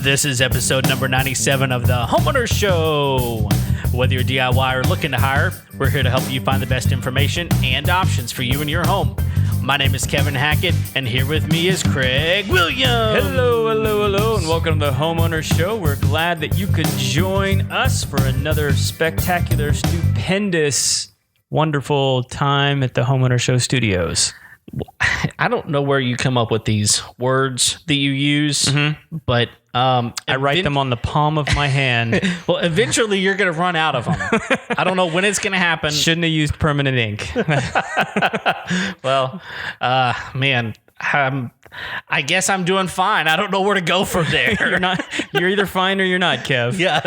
This is episode number 97 of the Homeowner Show. Whether you're DIY or looking to hire, we're here to help you find the best information and options for you and your home. My name is Kevin Hackett, and here with me is Craig Williams. Hello, and welcome to the Homeowner Show. We're glad that you could join us for another spectacular, stupendous, wonderful time at the Homeowner Show studios. I don't know where you come up with these words that you use, but I write them on the palm of my hand. Well, eventually you're going to run out of them. I don't know when it's going to happen. Shouldn't have used permanent ink. Well, man, I guess I'm doing fine. I don't know where to go from there. You're either fine or you're not, Kev. Yeah,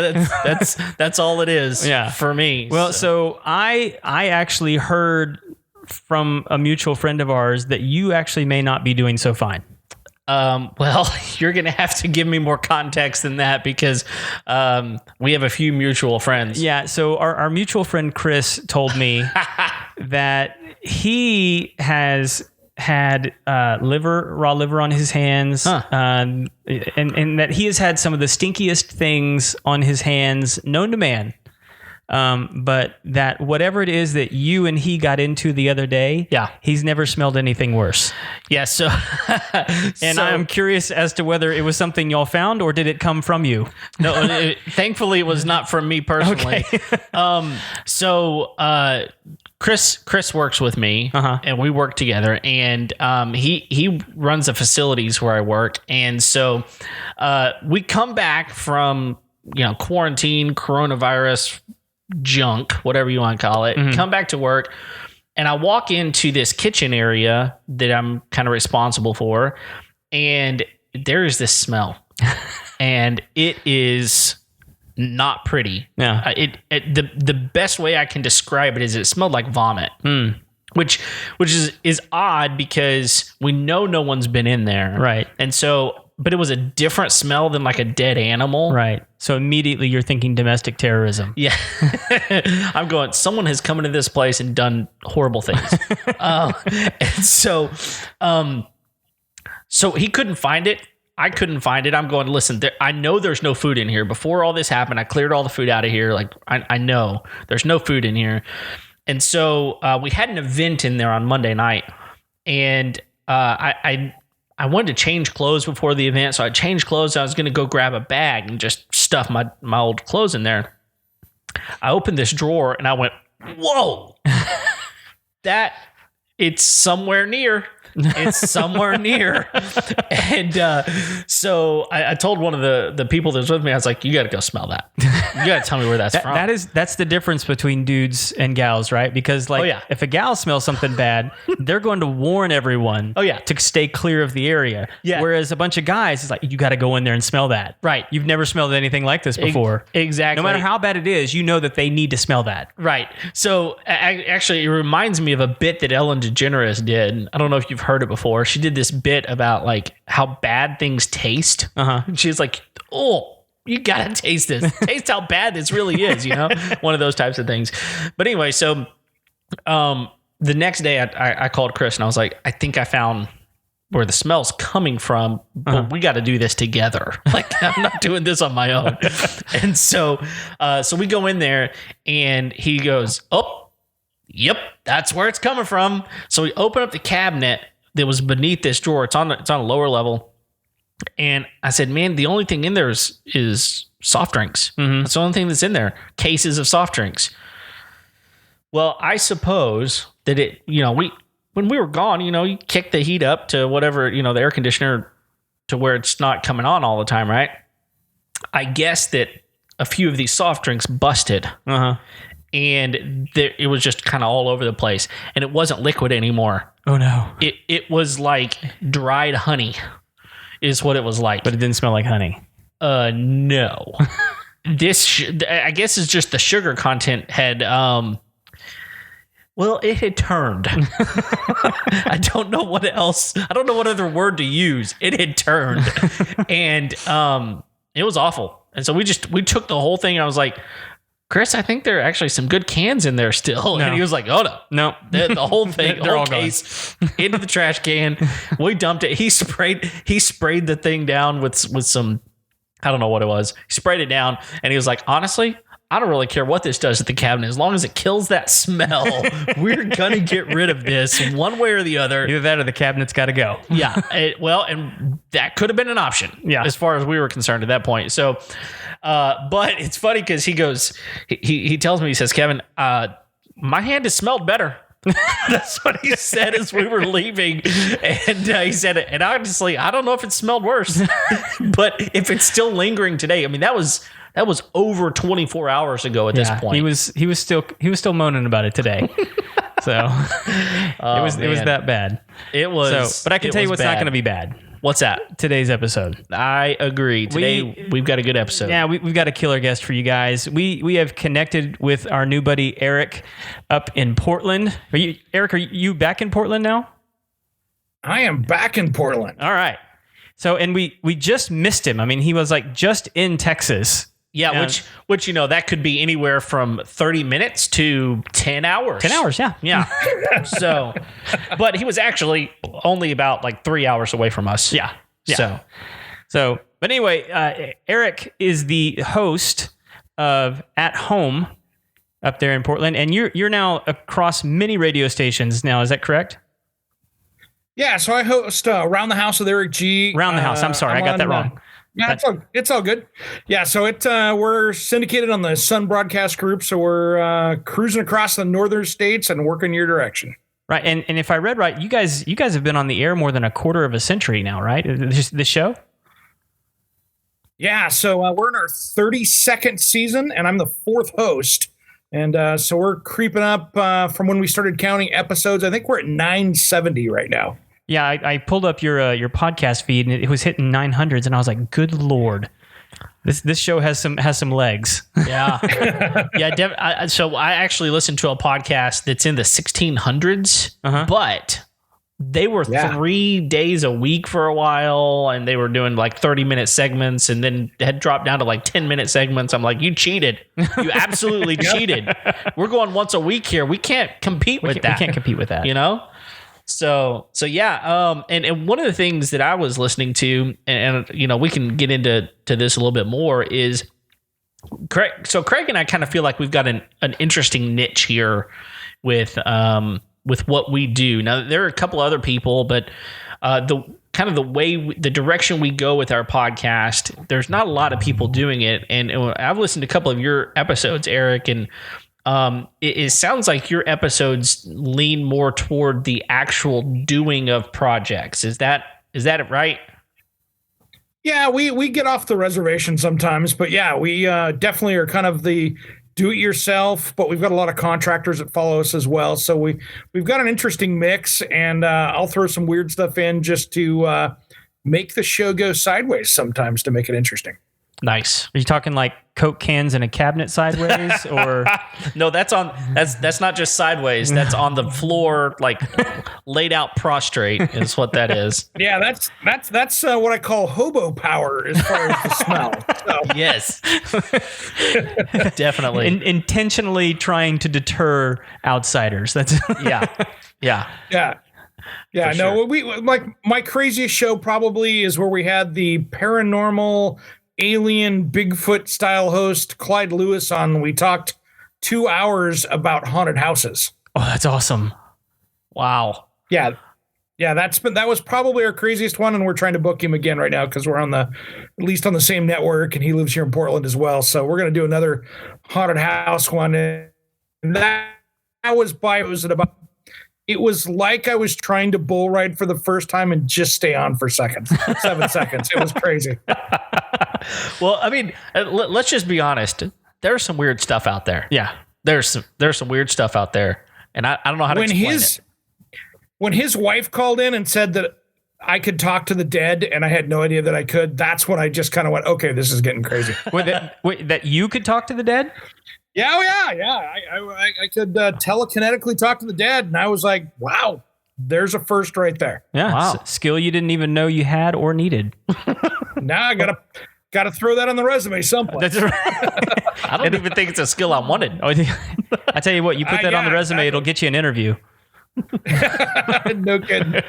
that's all it is. Yeah. For me. Well, so I actually heard from a mutual friend of ours that you actually may not be doing so fine. Well, you're going to have to give me more context than that because we have a few mutual friends. Yeah, so our mutual friend Chris told me that he has had raw liver on his hands, and that he has had some of the stinkiest things on his hands known to man. But that whatever it is that you and he got into the other day, he's never smelled anything worse. Yeah, so I'm curious as to whether it was something y'all found or did it come from you? No, thankfully it was not from me personally. Okay. Chris works with me, and we work together, and he runs the facilities where I work, and so we come back from quarantine, coronavirus, junk, whatever you want to call it, come back to work, and I walk into this kitchen area that I'm kind of responsible for, and there is this smell, and it is not pretty. Yeah. The best way I can describe it is it smelled like vomit. Which is odd because we know no one's been in there. Right. And so, but it was a different smell than like a dead animal. Right. So immediately you're thinking domestic terrorism. Yeah. I'm going, someone has come into this place and done horrible things. And so he couldn't find it. I couldn't find it. I'm going, listen, I know there's no food in here. Before all this happened, I cleared all the food out of here. Like, I know there's no food in here. And so we had an event in there on Monday night, and I wanted to change clothes before the event, so I changed clothes. I was going to go grab a bag and just stuff my old clothes in there. I opened this drawer, and I went, whoa, it's somewhere near. It's somewhere near. And so I told one of the people that was with me, I was like, you got to go smell that. You got to tell me where that's from. That's the difference between dudes and gals, right? Because if a gal smells something bad, they're going to warn everyone to stay clear of the area. Yeah. Whereas a bunch of guys, it's like, you got to go in there and smell that. Right. You've never smelled anything like this before. Exactly. No matter how bad it is, you know that they need to smell that. Right. So actually, it reminds me of a bit that Ellen DeGeneres did. I don't know if you've heard it before. She did this bit about like how bad things taste. She's like, oh, you gotta taste this. Taste how bad this really is, one of those types of things. But anyway, so the next day I called Chris and I was like, I think I found where the smell's coming from, but we got to do this together. Like, I'm not doing this on my own. And so we go in there and he goes, oh, yep, that's where it's coming from. So we open up the cabinet that was beneath this drawer. It's on a lower level. And I said, man, the only thing in there is soft drinks. That's the only thing that's in there. Cases of soft drinks. Well, I suppose that when we were gone, you kick the heat up to whatever, the air conditioner to where it's not coming on all the time, right? I guess that a few of these soft drinks busted. And it was just kind of all over the place. And it wasn't liquid anymore. Oh, no. It was like dried honey is what it was like. But it didn't smell like honey. No. This, I guess, is just the sugar content had... Well, it had turned. I don't know what else. I don't know what other word to use. It had turned. And it was awful. And so we took the whole thing. And I was like, Chris, I think there are actually some good cans in there still. No. And he was like, oh, no. The whole thing, They're the all whole case into the trash can. We dumped it. He sprayed the thing down with some, I don't know what it was. He sprayed it down and he was like, honestly, I don't really care what this does to the cabinet. As long as it kills that smell, we're going to get rid of this one way or the other. Either that or the cabinet's got to go. Yeah. And that could have been an option as far as we were concerned at that point. So, but it's funny because he goes, he tells me, he says, Kevin, my hand has smelled better. That's what he said as we were leaving. And he said, and honestly, I don't know if it smelled worse, but if it's still lingering today, I mean, that was over 24 hours ago at this point. He was still moaning about it today. So it was that bad. It was. But I can tell you what's not going to be bad. What's that? Today's episode. I agree. Today we've got a good episode. Yeah, we've got a killer guest for you guys. We have connected with our new buddy Eric up in Portland. Eric, are you back in Portland now? I am back in Portland. All right. So, and we just missed him. I mean, he was like just in Texas. Yeah, which that could be anywhere from 30 minutes to 10 hours. 10 hours, yeah. Yeah. So, but he was actually only about like 3 hours away from us. Yeah. So, but anyway, Eric is the host of At Home up there in Portland, and you're now across many radio stations now. Is that correct? Yeah, so I host Around the House with Eric G. Around the House. I'm sorry, I got that wrong. Yeah, it's all good. Yeah, so we're syndicated on the Sun Broadcast Group, so we're cruising across the northern states and working your direction. Right, and if I read right, you guys have been on the air more than a quarter of a century now, right? This show? Yeah, so we're in our 32nd season, and I'm the fourth host. And so we're creeping up from when we started counting episodes. I think we're at 970 right now. Yeah, I pulled up your podcast feed and it was hitting 900s, and I was like, "Good Lord, this show has some legs." Yeah, yeah. So I actually listened to a podcast that's in the 1600s, but they were 3 days a week for a while, and they were doing like 30-minute segments, and then had dropped down to like 10-minute segments. I'm like, you cheated! You absolutely cheated! We're going once a week here. We can't compete with that. We can't compete with that. So yeah, and one of the things that I was listening to, and we can get into this a little bit more, is Craig. So Craig and I kind of feel like we've got an interesting niche here with what we do. Now there are a couple other people, but the direction we go with our podcast, there's not a lot of people doing it. And I've listened to a couple of your episodes, Eric, and it sounds like your episodes lean more toward the actual doing of projects. Is that right? Yeah, we get off the reservation sometimes, but yeah, we definitely are kind of the do-it-yourself, but we've got a lot of contractors that follow us as well. So we've got an interesting mix, and I'll throw some weird stuff in just to make the show go sideways sometimes to make it interesting. Nice. Are you talking like Coke cans in a cabinet sideways, or no? That's not just sideways. That's on the floor, like laid out prostrate. Is what that is. Yeah, that's what I call hobo power as far as the smell. So. Yes, definitely. Intentionally trying to deter outsiders. That's yeah. No, sure. We like my craziest show probably is where we had the paranormal alien Bigfoot style host Clyde Lewis on. We talked 2 hours about haunted houses. Oh, that's awesome. Wow. Yeah, that was probably our craziest one, and we're trying to book him again right now because we're at least on the same network, and he lives here in Portland as well. So we're going to do another haunted house one, and it was like I was trying to bull ride for the first time and just stay on for 7 seconds. It was crazy. Well, I mean, let's just be honest. There's some weird stuff out there. Yeah. There's some weird stuff out there. And I don't know how to explain it. When his wife called in and said that I could talk to the dead, and I had no idea that I could, that's when I just kind of went, okay, this is getting crazy. Wait, that you could talk to the dead? Yeah. I could telekinetically talk to the dead, and I was like, wow, there's a first right there. Yeah, wow. Skill you didn't even know you had or needed. Now I got got to throw that on the resume someplace. That's right. I don't even think it's a skill I wanted. I tell you what, you put that on the resume, exactly. it'll get you an interview. No kidding.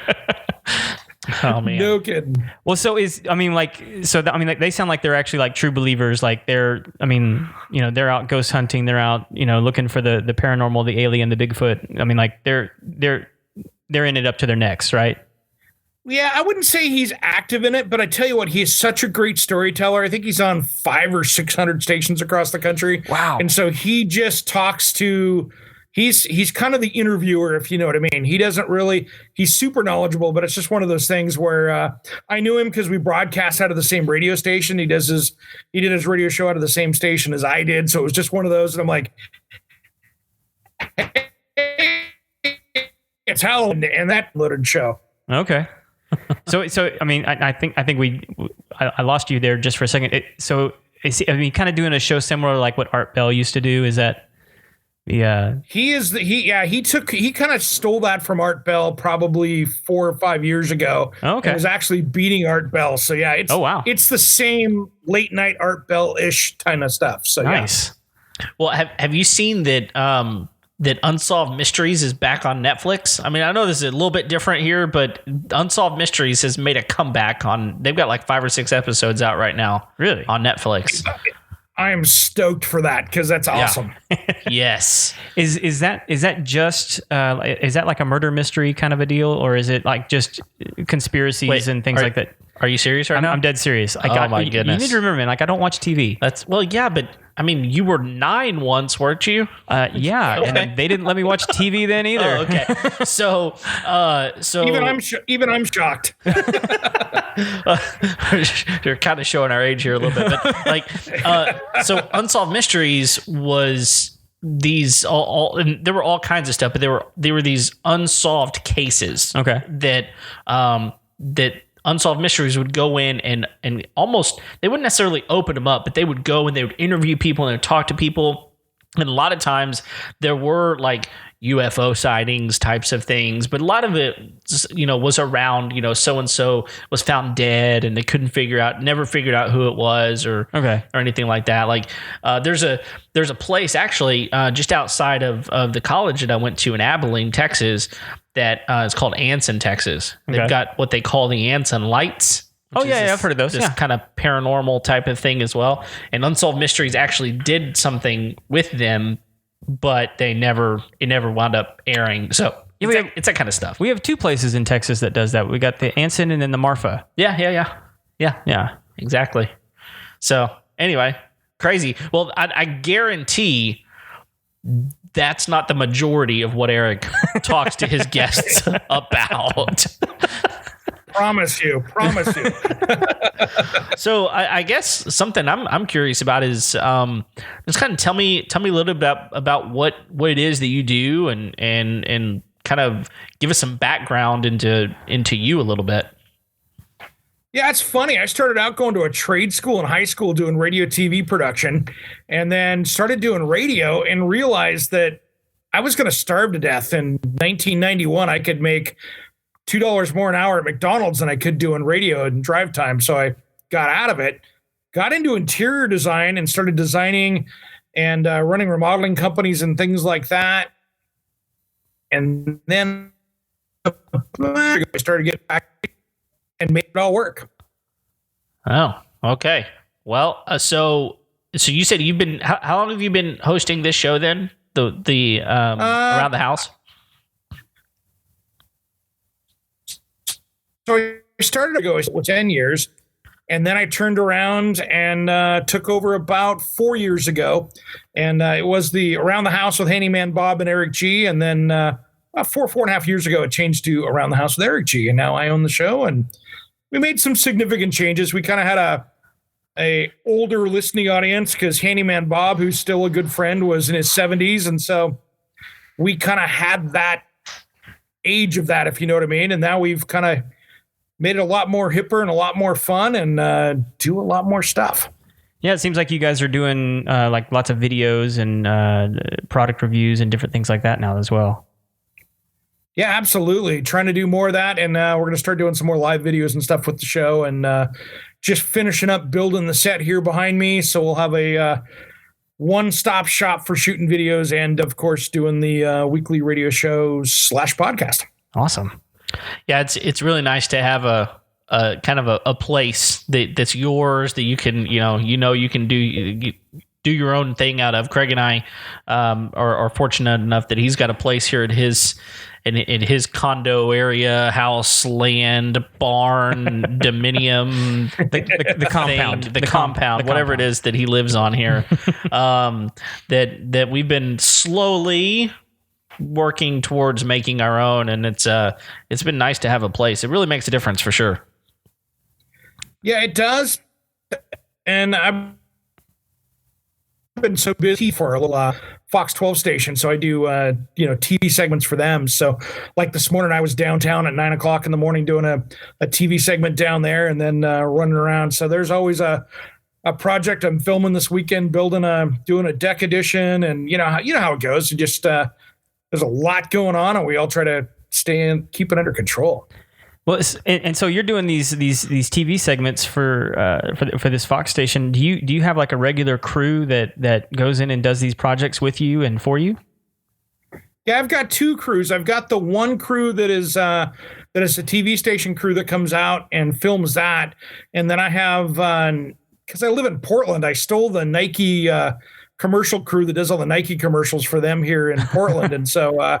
Oh man. No kidding. Well, they sound like they're actually like true believers. Like they're out ghost hunting. They're out, looking for the paranormal, the alien, the Bigfoot. I mean, like they're in it up to their necks, right? Yeah, I wouldn't say he's active in it, but I tell you what, he is such a great storyteller. I think he's on 500 or 600 stations across the country. Wow. And so he just talks to, he's kind of the interviewer, if you know what I mean. He doesn't really, he's super knowledgeable, but it's just one of those things where I knew him because we broadcast out of the same radio station. He did his radio show out of the same station as I did. So it was just one of those. And I'm like, hey, it's Howland and that loaded show. Okay. So I mean, I think I lost you there just for a second. Kind of doing a show similar to like what Art Bell used to do. Is that he kind of stole that from Art Bell probably 4 or 5 years ago. Oh, okay. And was actually beating Art Bell. So yeah, it's the same late night Art Bell-ish kind of stuff. So nice. Yeah. Well, have you seen that that Unsolved Mysteries is back on Netflix? I mean, I know this is a little bit different here, but Unsolved Mysteries has made a comeback they've got like 5 or 6 episodes out right now. Really? On Netflix. I am stoked for that because that's awesome. Yes. Is that just is that like a murder mystery kind of a deal, or is it like just conspiracies and things like that? Are you serious right now? I'm dead serious. Oh my goodness. You need to remember, man. Like I don't watch TV. Yeah, but I mean, you were 9 once, weren't you? Yeah, Okay. And they didn't let me watch TV then either. Oh, okay. So even I'm shocked. You're kind of showing our age here a little bit, but so Unsolved Mysteries was these all and there were all kinds of stuff, but they were these unsolved cases. Okay. That Unsolved Mysteries would go in and almost, they wouldn't necessarily open them up, but they would go and they would interview people and they would talk to people. And a lot of times there were like UFO sightings types of things, but a lot of it, was around, so-and-so was found dead and they never figured out who it was or anything like that. Like there's a place actually just outside of the college that I went to in Abilene, Texas, that is called Anson, Texas. They've got what they call the Anson Lights. Oh yeah, I've heard of those. This kind of paranormal type of thing as well. And Unsolved Mysteries actually did something with them, but it never wound up airing. So it's that kind of stuff. We have 2 places in Texas that does that. We got the Anson and then the Marfa. Yeah. Exactly. So anyway, crazy. Well, I guarantee that's not the majority of what Eric talks to his guests about. Promise you. So I guess something I'm curious about is just kind of tell me a little bit about what it is that you do and kind of give us some background into you a little bit. Yeah, it's funny. I started out going to a trade school in high school doing radio TV production, and then started doing radio and realized that I was going to starve to death. In 1991, I could make $2 more an hour at McDonald's than I could do in radio and drive time. So I got out of it, got into interior design and started designing and running remodeling companies and things like that. And then I started getting back and made it all work. Oh, okay. Well, so you said you've been, how long have you been hosting this show then? The Around the House? So I started to go 10 years, and then I turned around and took over about 4 years ago. And it was the Around the House with Handyman Bob and Eric G. And then about 4.5 years ago, it changed to Around the House with Eric G. And now I own the show, and we made some significant changes. We kind of had a older listening audience because Handyman Bob, who's still a good friend, was in his 70s. And so we kind of had that age of that, if you know what I mean. And now we've kind of made it a lot more hipper and a lot more fun and do a lot more stuff. Yeah, it seems like you guys are doing like lots of videos and product reviews and different things like that now as well. Yeah, absolutely. Trying to do more of that. And we're going to start doing some more live videos and stuff with the show, and just finishing up building the set here behind me. So we'll have a one-stop shop for shooting videos and, of course, doing the weekly radio shows / podcast. Awesome. Yeah, it's really nice to have a kind of a place that's yours, that you can you can do your own thing out of. Craig and I are fortunate enough that he's got a place here at his condo area, house, land, barn, dominium, the compound, the compound, whatever it is that he lives on here. That we've been slowly working towards making our own, and it's been nice to have a place. It really makes a difference for sure. Yeah, it does. And I've been so busy for a little Fox 12 station, so I do TV segments for them. So like this morning, I was downtown at 9 o'clock in the morning doing a TV segment down there, and then running around. So there's always a project I'm filming this weekend, doing a deck edition, and you know how it goes. You just there's a lot going on, and we all try to keep it under control. Well, and so you're doing these TV segments for this Fox station. Do you have like a regular crew that goes in and does these projects with you and for you? Yeah, I've got two crews. I've got the one crew that is a TV station crew that comes out and films that, and then I have because I live in Portland, I stole the Nike commercial crew that does all the Nike commercials for them here in Portland, and so.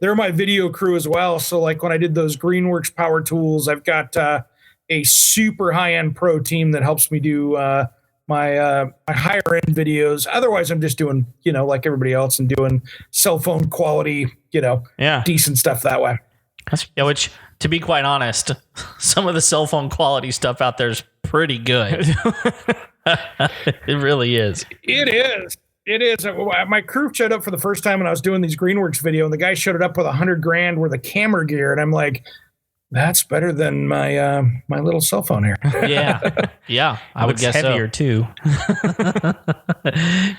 They're my video crew as well. So like when I did those Greenworks power tools, I've got a super high-end pro team that helps me do my higher end videos. Otherwise, I'm just doing, like everybody else, and doing cell phone quality, decent stuff that way. Yeah, which, to be quite honest, some of the cell phone quality stuff out there is pretty good. It really is. It is. It is. My crew showed up for the first time when I was doing these Greenworks video, and the guy showed up with $100,000 worth of camera gear, and I'm like, that's better than my my little cell phone here. Yeah, I would guess heavier too.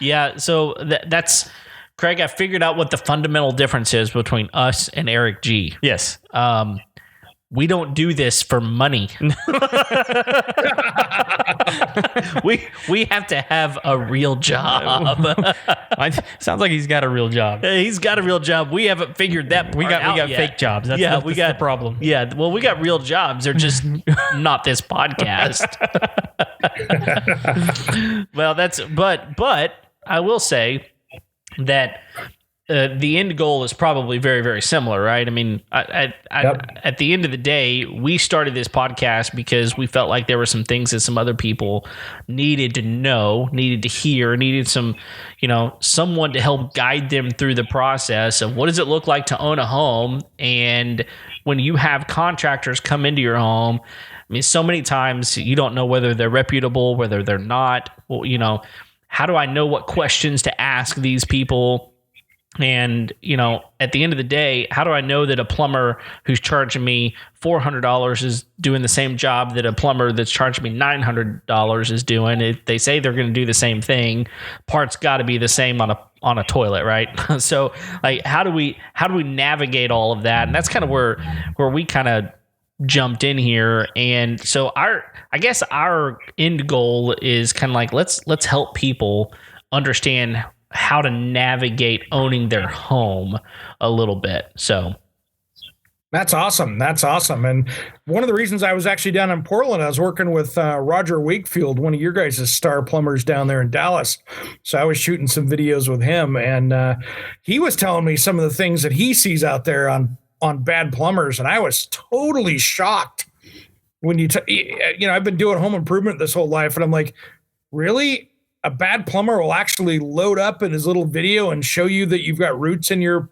Yeah, so that's Craig. I figured out what the fundamental difference is between us and Eric G. Yes. We don't do this for money. we have to have a real job. Sounds like he's got a real job. He's got a real job. We haven't figured that part out we got yet. fake jobs. That's the problem. Yeah, well, we got real jobs. They're just not this podcast. Well, but I will say that the end goal is probably very, very similar, right? I mean, at the end of the day, we started this podcast because we felt like there were some things that some other people needed to know, needed to hear, needed some, someone to help guide them through the process of what does it look like to own a home. And when you have contractors come into your home, I mean, so many times you don't know whether they're reputable, whether they're not. Well, how do I know what questions to ask these people? And, at the end of the day, how do I know that a plumber who's charging me $400 is doing the same job that a plumber that's charging me $900 is doing? If they say they're going to do the same thing, parts got to be the same on a toilet, right? So, like, how do we navigate all of that? And that's kind of where we kind of jumped in here. And so I guess our end goal is kind of like, let's help people understand how to navigate owning their home a little bit. So that's awesome. And one of the reasons I was actually down in Portland, I was working with Roger Wakefield, one of your guys' star plumbers down there in Dallas. So I was shooting some videos with him, and he was telling me some of the things that he sees out there on bad plumbers. And I was totally shocked when I've been doing home improvement this whole life. And I'm like, really? A bad plumber will actually load up in his little video and show you that you've got roots in your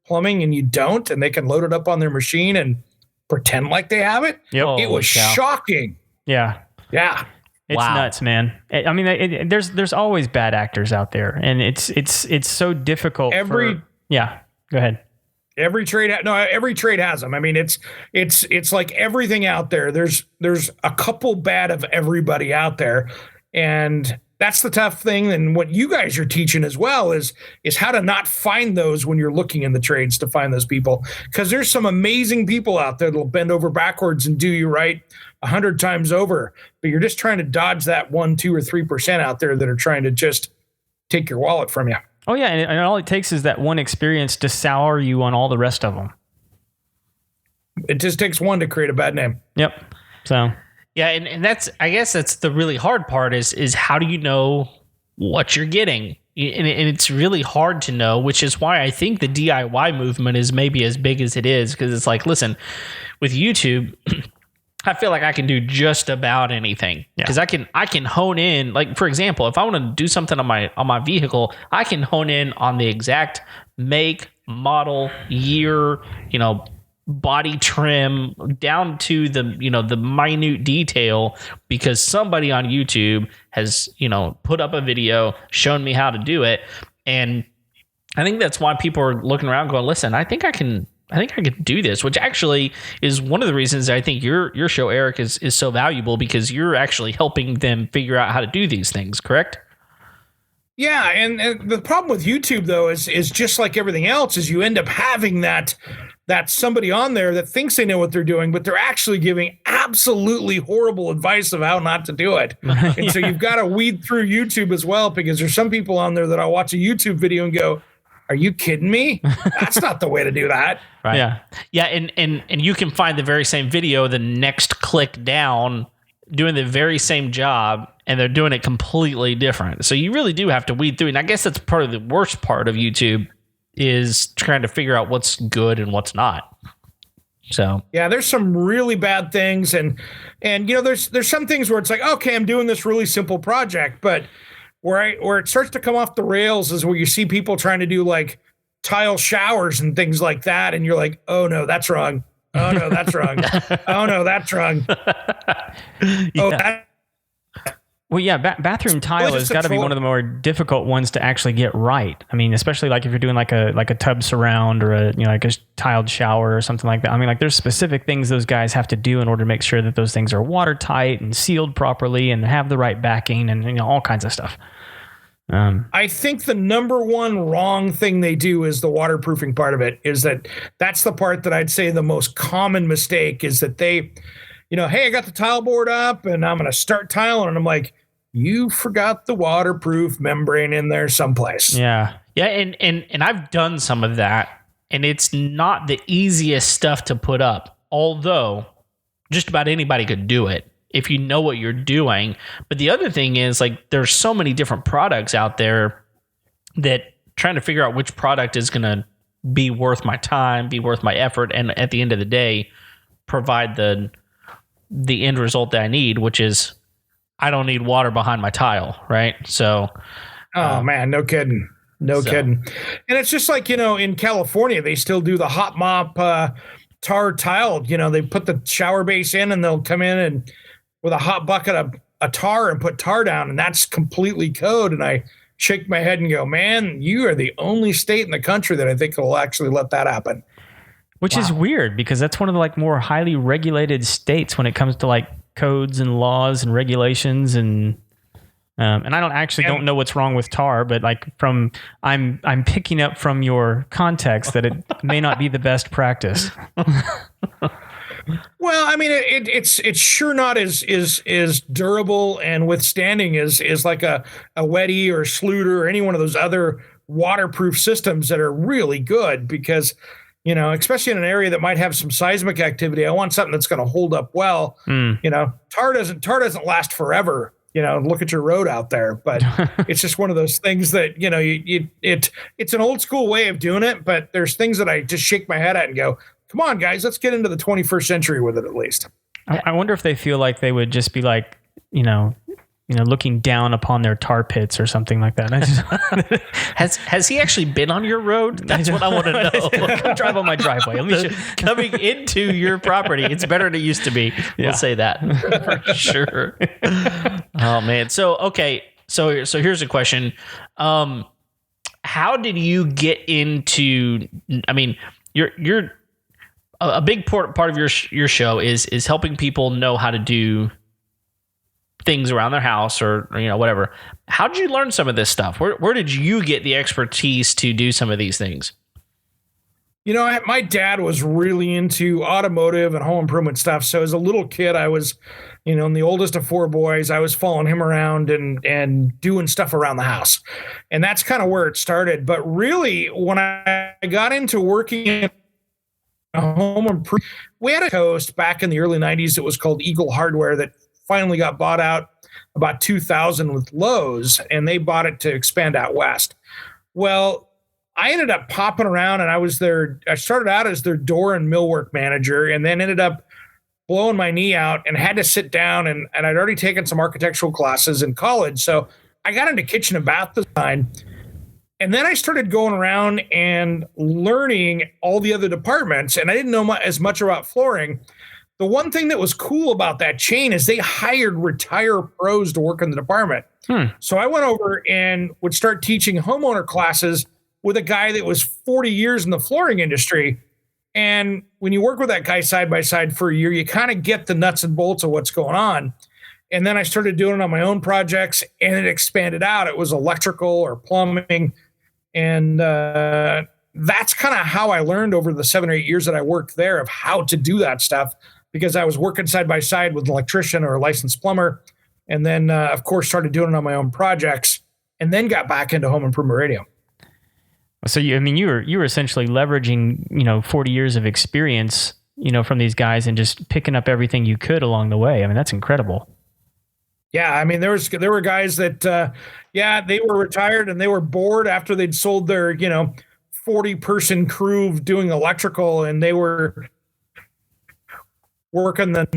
plumbing and you don't, and they can load it up on their machine and pretend like they have it. Yep. It was shocking. Yeah. Yeah. It's nuts, man. I mean, there's always bad actors out there, and it's so difficult. Go ahead. Every trade has them. I mean, it's like everything out there. There's a couple bad of everybody out there. And that's the tough thing. And what you guys are teaching as well is how to not find those when you're looking in the trades to find those people. Because there's some amazing people out there that'll bend over backwards and do you right 100 times over. But you're just trying to dodge that 1, 2, or 3% out there that are trying to just take your wallet from you. Oh, yeah. And all it takes is that one experience to sour you on all the rest of them. It just takes one to create a bad name. Yep. So... yeah, and I guess that's the really hard part is how do you know what you're getting? And it's really hard to know, which is why I think the DIY movement is maybe as big as it is, because it's like, listen, with YouTube, I feel like I can do just about anything because I can hone in. Like, for example, if I want to do something on my vehicle, I can hone in on the exact make, model, year, body trim down to the the minute detail, because somebody on YouTube has put up a video, shown me how to do it. And I think that's why people are looking around going, listen, I think I can do this, which actually is one of the reasons I think your show, Eric, is so valuable, because you're actually helping them figure out how to do these things, correct? Yeah, and the problem with YouTube though is just like everything else, is you end up having that somebody on there that thinks they know what they're doing, but they're actually giving absolutely horrible advice of how not to do it. And so you've got to weed through YouTube as well, because there's some people on there that I'll watch a YouTube video and go, are you kidding me? That's not the way to do that. Right. Yeah. Yeah. And you can find the very same video, the next click down, doing the very same job, and they're doing it completely different. So you really do have to weed through. And I guess that's part of the worst part of YouTube, is trying to figure out what's good and what's not. So yeah, there's some really bad things, and there's some things where it's like, okay, I'm doing this really simple project, but where it starts to come off the rails is where you see people trying to do like tile showers and things like that, and you're like, oh no, that's wrong. Oh no, that's wrong. Oh no, that's wrong. Oh, that. Well, yeah, bathroom tile has got to be one of the more difficult ones to actually get right. I mean, especially like if you're doing like a tub surround, or like a tiled shower or something like that. I mean, like there's specific things those guys have to do in order to make sure that those things are watertight and sealed properly and have the right backing, and all kinds of stuff. I think the number one wrong thing they do is the waterproofing part of it. That's the part that I'd say the most common mistake is that they, hey, I got the tile board up and I'm going to start tiling, and I'm like, you forgot the waterproof membrane in there someplace. Yeah. Yeah. And I've done some of that, and it's not the easiest stuff to put up, although just about anybody could do it if you know what you're doing. But the other thing is, like, there's so many different products out there that trying to figure out which product is going to be worth my time, be worth my effort, and at the end of the day, provide the end result that I need, which is I don't need water behind my tile, right? So, oh man, no kidding. No kidding. And it's just like, in California, they still do the hot mop tar tile. They put the shower base in, and they'll come in and with a hot bucket of a tar and put tar down, and that's completely code. And I shake my head and go, man, you are the only state in the country that I think will actually let that happen. Which is weird, because that's one of the like more highly regulated states when it comes to like codes and laws and regulations, and I don't know what's wrong with tar, but like I'm picking up from your context that it may not be the best practice. Well, I mean, it's sure not as durable and withstanding as like a Wetty or Sluter or any one of those other waterproof systems that are really good, because especially in an area that might have some seismic activity, I want something that's going to hold up well. Tar doesn't last forever. Look at your road out there, but it's just one of those things that, it's an old school way of doing it, but there's things that I just shake my head at and go, come on, guys, let's get into the 21st century with it at least. I wonder if they feel like they would just be like, looking down upon their tar pits or something like that. Has he actually been on your road? That's what I want to know. Come drive on my driveway. Let me coming into your property. It's better than it used to be. Yeah. We'll say that for sure. Oh man. So okay. So here's a question. How did you get into? I mean, you're a big part of your show is helping people know how to do things around their house or whatever. How did you learn some of this stuff? Where did you get the expertise to do some of these things? My dad was really into automotive and home improvement stuff. So as a little kid, I was, I'm the oldest of four boys. I was following him around and doing stuff around the house. And that's kind of where it started. But really, when I got into working in a home improvement, we had a coast back in the early 90s. It was called Eagle Hardware that finally got bought out about 2000 with Lowe's, and they bought it to expand out west. Well, I ended up popping around, and I started out as their door and millwork manager, and then ended up blowing my knee out and had to sit down, and I'd already taken some architectural classes in college. So I got into kitchen and bath design. And then I started going around and learning all the other departments, and I didn't know as much about flooring. The one thing that was cool about that chain is they hired retired pros to work in the department. So I went over and would start teaching homeowner classes with a guy that was 40 years in the flooring industry. And when you work with that guy side by side for a year, you kind of get the nuts and bolts of what's going on. And then I started doing it on my own projects, and it expanded out. It was electrical or plumbing. And that's kind of how I learned over the 7 or 8 years that I worked there of how to do that stuff, because I was working side by side with an electrician or a licensed plumber. And then, of course, started doing it on my own projects, and then got back into home improvement radio. So you were essentially leveraging 40 years of experience from these guys and just picking up everything you could along the way. I mean, that's incredible. Yeah, there were guys that they were retired and they were bored after they'd sold their 40-person crew doing electrical, and they were working at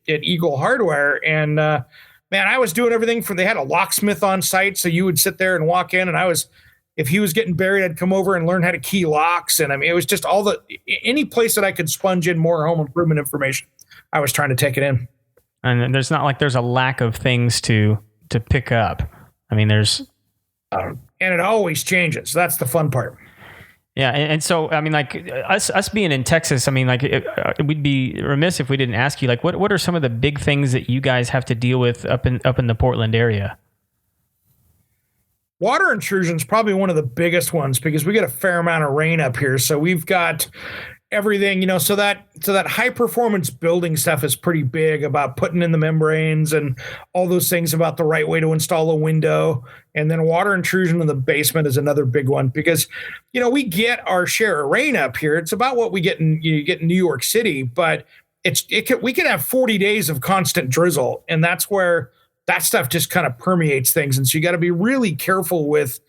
Eagle Hardware. And man, I was doing everything they had a locksmith on site, so you would sit there and walk in, and if he was getting buried, I'd come over and learn how to key locks. And I mean, it was just any place that I could sponge in more home improvement information, I was trying to take it in. And there's not like there's a lack of things to pick up. I mean, there's... and it always changes. That's the fun part. Yeah. And so, I mean, like us being in Texas, I mean, like we'd be remiss if we didn't ask you, like, what are some of the big things that you guys have to deal with up in the Portland area? Water intrusion is probably one of the biggest ones because we get a fair amount of rain up here. So we've got everything, so that high performance building stuff is pretty big about putting in the membranes and all those things about the right way to install a window. And then water intrusion in the basement is another big one because, we get our share of rain up here. It's about what we get in, you get in New York City, but we can have 40 days of constant drizzle. And that's where that stuff just kind of permeates things. And so you got to be really careful with,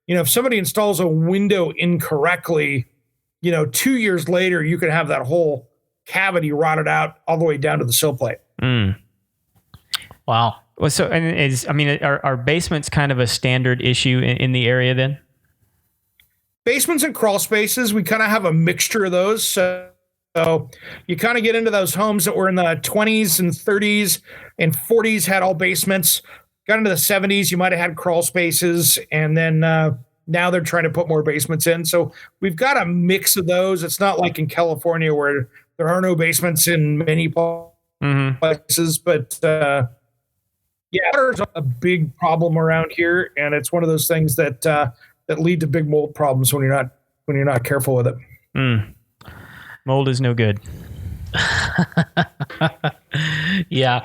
if somebody installs a window incorrectly, 2 years later, you can have that whole cavity rotted out all the way down to the sill plate. Wow. Well, so, are basements kind of a standard issue in the area then? Basements and crawl spaces, we kind of have a mixture of those. So you kind of get into those homes that were in the 20s and 30s and 40s had all basements. Got into the 70s, you might have had crawl spaces, and then now they're trying to put more basements in. So we've got a mix of those. It's not like in California where there are no basements in many places, but water's a big problem around here, and it's one of those things that that lead to big mold problems when you're not careful with it. Mold is no good. Yeah.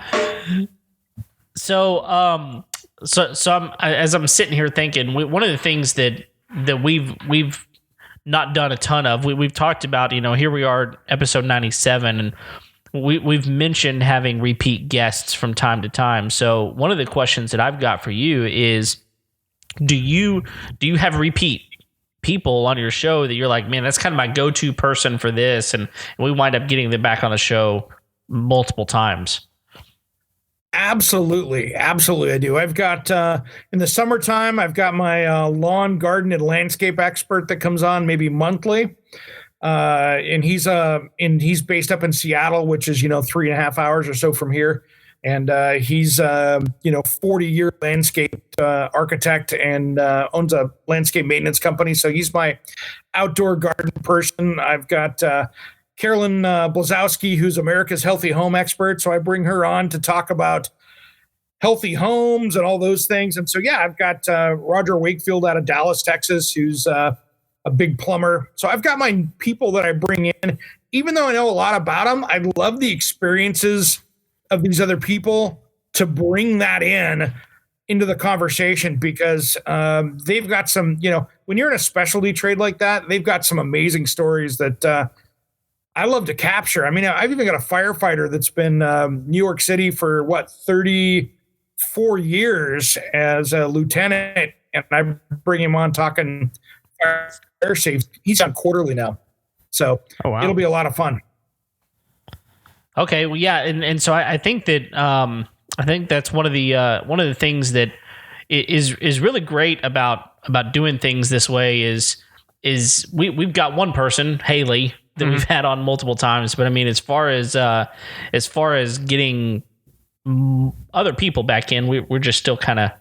So, as I'm sitting here thinking, one of the things that we've not done a ton of, we've talked about, here we are, episode 97, and we've mentioned having repeat guests from time to time. So one of the questions that I've got for you is, do you have repeat people on your show that you're like, man, that's kind of my go-to person for this, and we wind up getting them back on the show multiple times? Absolutely. I do. I've got in the summertime, I've got my lawn, garden, and landscape expert that comes on maybe monthly. And he's based up in Seattle, which is 3.5 hours or so from here. And he's 40-year landscape architect and owns a landscape maintenance company. So he's my outdoor garden person. I've got Carolyn Blazowski, who's America's Healthy Home expert. So I bring her on to talk about healthy homes and all those things. And so, yeah, I've got Roger Wakefield out of Dallas, Texas, who's a big plumber. So I've got my people that I bring in. Even though I know a lot about them, I love the experiences of these other people to bring that into the conversation, because they've got some, when you're in a specialty trade like that, they've got some amazing stories that I love to capture. I mean, I've even got a firefighter that's been New York City for 34 years as a lieutenant, and I bring him on talking fire safety. He's on quarterly now. So It'll be a lot of fun. Okay, well, yeah, and so I think that I think that's one of the things that is really great about doing things this way is we've got one person, Haley, that we've had on multiple times, but I mean, as far as getting other people back in, we're just still kind of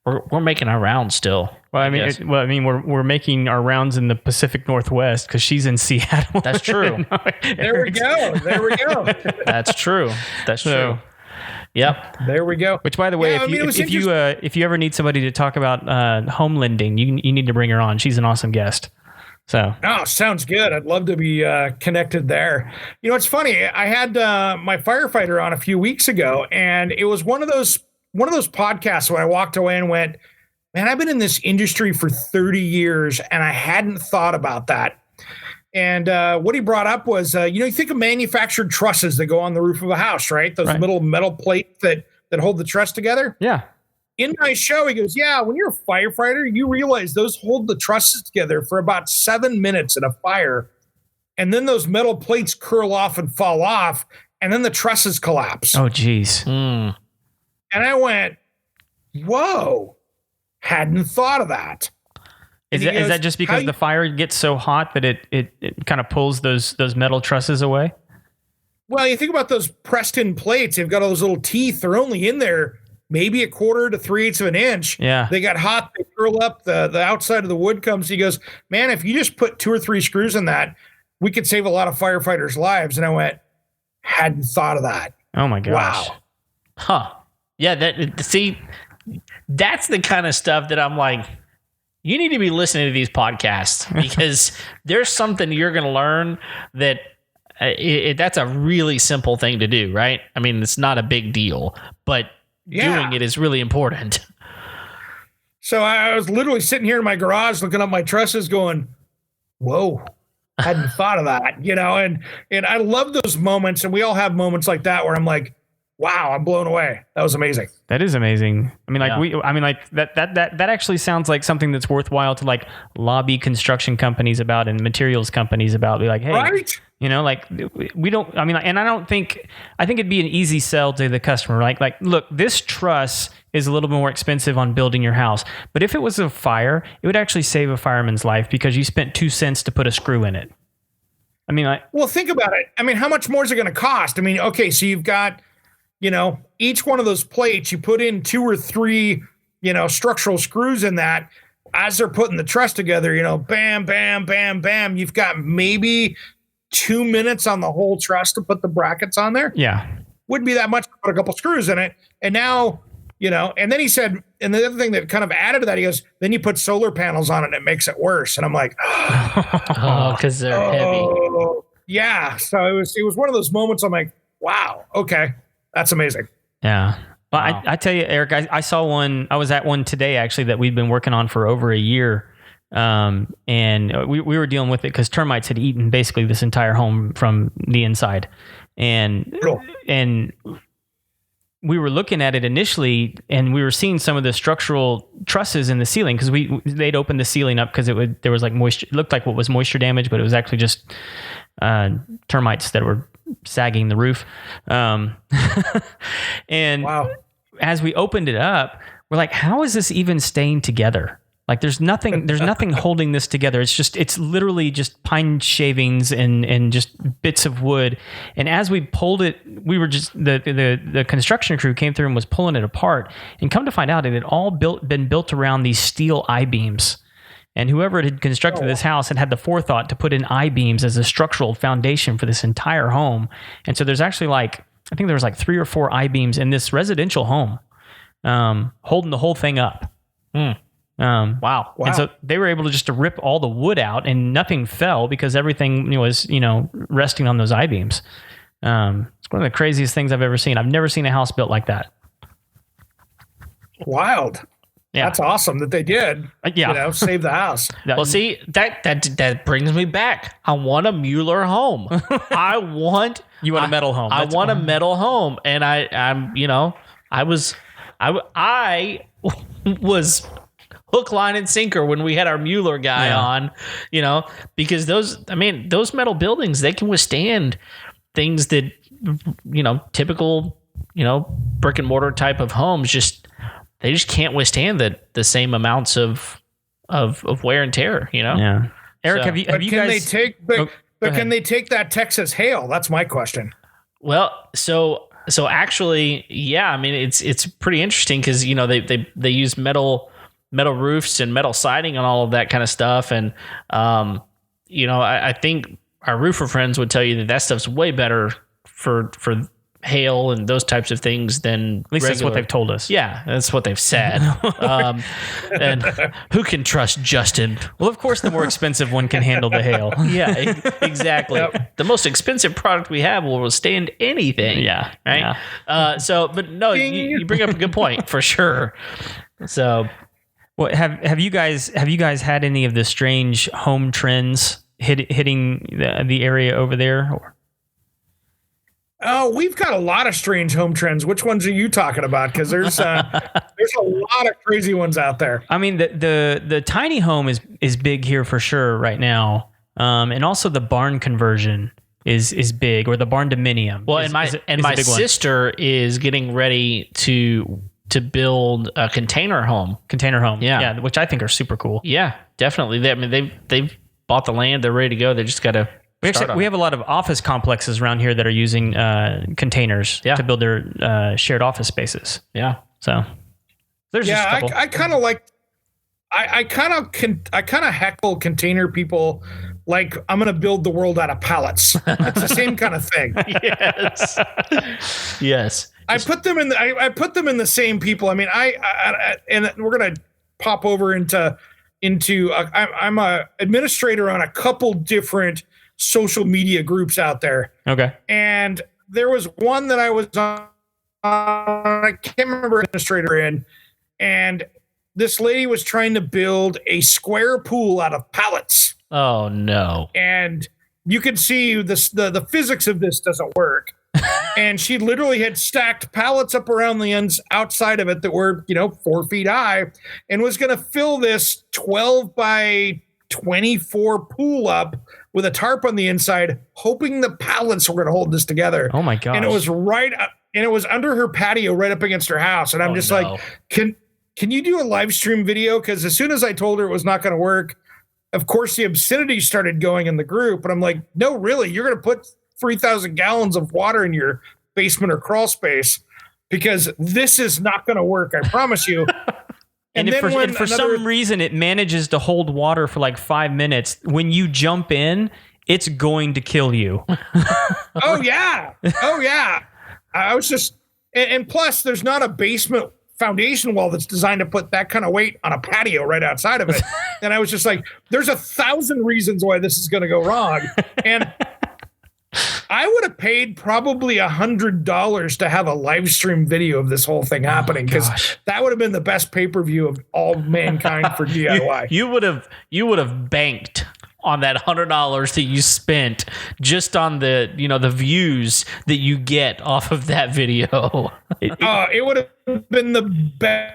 we're making our rounds still. Well, I mean, we're making our rounds in the Pacific Northwest because she's in Seattle. That's true. There we go. That's true. That's true. Yep. There we go. Which, by the way, if you ever need somebody to talk about home lending, you need to bring her on. She's an awesome guest. So. Oh, sounds good. I'd love to be connected there. It's funny. I had my firefighter on a few weeks ago, and it was one of those podcasts where I walked away and went, man, I've been in this industry for 30 years and I hadn't thought about that. And what he brought up was, you think of manufactured trusses that go on the roof of a house, right? Those little metal plates that hold the truss together. Yeah. In my show, he goes, yeah, when you're a firefighter, you realize those hold the trusses together for about 7 minutes in a fire. And then those metal plates curl off and fall off, and then the trusses collapse. Oh, geez. And I went, whoa. Hadn't thought of that. Is that just because the fire gets so hot that it kind of pulls those metal trusses away? Well, you think about those pressed in plates. They've got all those little teeth. They're only in there maybe 1/4 to 3/8 of an inch. Yeah. They got hot. They curl up. The outside of the wood comes. He goes, man, if you just put 2 or 3 screws in that, we could save a lot of firefighters' lives. And I went, hadn't thought of that. Oh my gosh. Wow. Huh. Yeah. That's the kind of stuff that I'm like, you need to be listening to these podcasts, because there's something you're going to learn that that's a really simple thing to do, right? I mean, it's not a big deal, but doing it is really important. So I was literally sitting here in my garage looking up my trusses going, whoa, hadn't thought of that, and I love those moments. And we all have moments like that where I'm like, wow, I'm blown away. That was amazing. That is amazing. I mean, that actually sounds like something that's worthwhile to lobby construction companies about and materials companies about. Be like, hey, right? We don't. I mean, and I think it'd be an easy sell to the customer. Like, look, this truss is a little bit more expensive on building your house, but if it was a fire, it would actually save a fireman's life because you spent 2 cents to put a screw in it. I mean, well, think about it. I mean, how much more is it going to cost? I mean, okay, so you've got, each one of those plates, you put in 2 or 3, structural screws in that. As they're putting the truss together, bam, bam, bam, bam. You've got maybe 2 minutes on the whole truss to put the brackets on there. Yeah. Wouldn't be that much to put a couple screws in it. And now, and then he said, and the other thing that kind of added to that, he goes, then you put solar panels on it and it makes it worse. And I'm like, because they're heavy. Yeah. So it was one of those moments I'm like, wow, okay. That's amazing. Yeah. Well, Wow. I tell you, Eric, I saw one. I was at one today, actually, that we've been working on for over a year. And we were dealing with it because termites had eaten basically this entire home from the inside. And we were looking at it initially, and we were seeing some of the structural trusses in the ceiling because they'd opened the ceiling up because there was moisture. It looked like what was moisture damage, but it was actually just termites that were sagging the roof. And wow. As we opened it up, we're like, how is this even staying together? Like there's nothing holding this together. It's literally just pine shavings and just bits of wood. And as we pulled it, we were just, the construction crew came through and was pulling it apart, and come to find out it had all been built around these steel I-beams. And whoever had constructed this house had the forethought to put in I-beams as a structural foundation for this entire home. And so there's actually I think there was 3 or 4 I-beams in this residential home. holding the whole thing up. Wow. And so they were able to rip all the wood out, and nothing fell because everything was, resting on those I-beams. It's one of the craziest things I've ever seen. I've never seen a house built like that. Wild. Yeah. That's awesome that they did. Save the house. Well, see, that brings me back. I want a Mueller home. You want a metal home. I want a metal home, and I was hook, line, and sinker when we had our Mueller guy on, because those metal buildings, they can withstand things that, typical, brick and mortar type of homes they just can't withstand the same amounts of wear and tear, Yeah. Eric, have you guys can they take that Texas hail? That's my question. Well, so actually, yeah, it's pretty interesting because they use metal roofs and metal siding and all of that kind of stuff, and I think our roofer friends would tell you that stuff's way better for hail and those types of things than at least that's what they've told us. Yeah, that's what they've said. And who can trust Justin? Well, of course, the more expensive one can handle the hail. Yeah, exactly. Yep. The most expensive product we have will withstand anything. Yeah. Right. Yeah. But no, you bring up a good point for sure. So, well, have you guys had any of the strange home trends hitting the area over there? Oh, we've got a lot of strange home trends. Which ones are you talking about? Because there's a lot of crazy ones out there. The tiny home is big here for sure right now, and also the barn conversion is big, or the barn dominium. Well, my sister is getting ready to build a container home. Yeah, which I think are super cool. Yeah, definitely. They've bought the land. They're ready to go. They just got to. We have a lot of office complexes around here that are using containers to build their shared office spaces. Yeah. So there's just a couple. I kind of like. I kind of heckle container people. Like, I'm going to build the world out of pallets. It's the same kind of thing. Yes. Yes. I put them in the same people. I mean, and we're going to pop over into. I'm a administrator on a couple different social media groups out there. Okay. And there was one that I was on, I can't remember administrator in, and this lady was trying to build a square pool out of pallets. Oh no. And you could see the physics of this doesn't work. And she literally had stacked pallets up around the ends outside of it that were, 4 feet high, and was going to fill this 12 by 24 pool up with a tarp on the inside, hoping the pallets were going to hold this together. Oh my gosh. And it was under her patio right up against her house. And I'm like, can you do a live stream video? Because as soon as I told her it was not going to work, of course the obscenity started going in the group. And I'm like, no, really, you're going to put 3,000 gallons of water in your basement or crawl space, because this is not going to work. I promise you. And for some reason it manages to hold water for like 5 minutes, when you jump in, it's going to kill you. Oh yeah. I was just, and plus there's not a basement foundation wall that's designed to put that kind of weight on a patio right outside of it. And I was just like, there's 1,000 reasons why this is going to go wrong. And I would have paid probably $100 to have a live stream video of this whole thing happening, because that would have been the best pay-per-view of all mankind for DIY. You would have banked on that $100 that you spent just on the views that you get off of that video. It would have been the best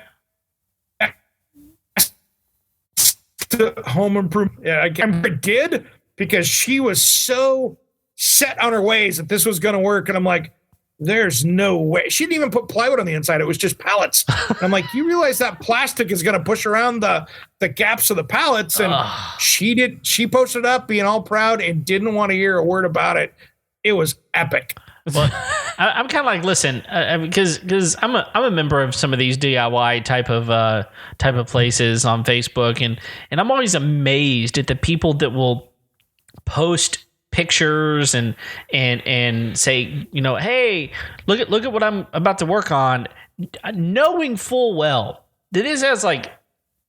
home improvement. Yeah, I did, because she was so set on her ways that this was going to work. And I'm like, there's no way. She didn't even put plywood on the inside. It was just pallets. And I'm like, you realize that plastic is going to push around the gaps of the pallets. And she posted up being all proud and didn't want to hear a word about it. It was epic. Well, I'm kind of like, listen, because I'm a member of some of these DIY type of places on Facebook, and I'm always amazed at the people that will post pictures and say, hey, look at what I'm about to work on, knowing full well that this has like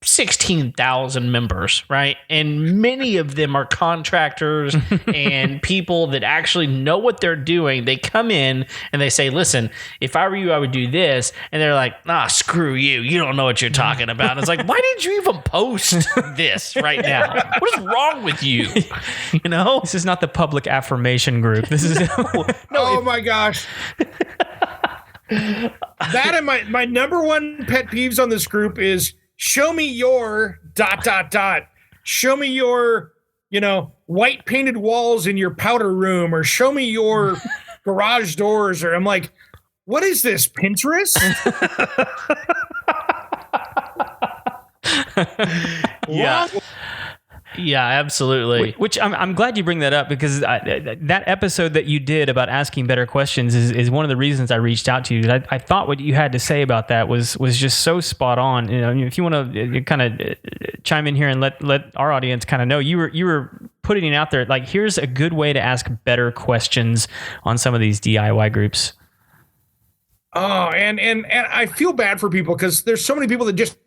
16,000 members, right? And many of them are contractors and people that actually know what they're doing. They come in and they say, listen, if I were you, I would do this. And they're like, screw you. You don't know what you're talking about. And it's like, why did you even post this right now? What is wrong with you? You know? This is not the public affirmation group. This is my gosh. That and my number one pet peeves on this group is show me your ... Show me your, white painted walls in your powder room, or show me your garage doors. Or I'm like, what is this, Pinterest? Yeah. Yeah, absolutely. Which I'm glad you bring that up, because that episode that you did about asking better questions is one of the reasons I reached out to you. I thought what you had to say about that was just so spot on. If you want to kind of chime in here and let our audience kind of know, you were putting it out there like, here's a good way to ask better questions on some of these DIY groups. Oh, and I feel bad for people, because there's so many people that just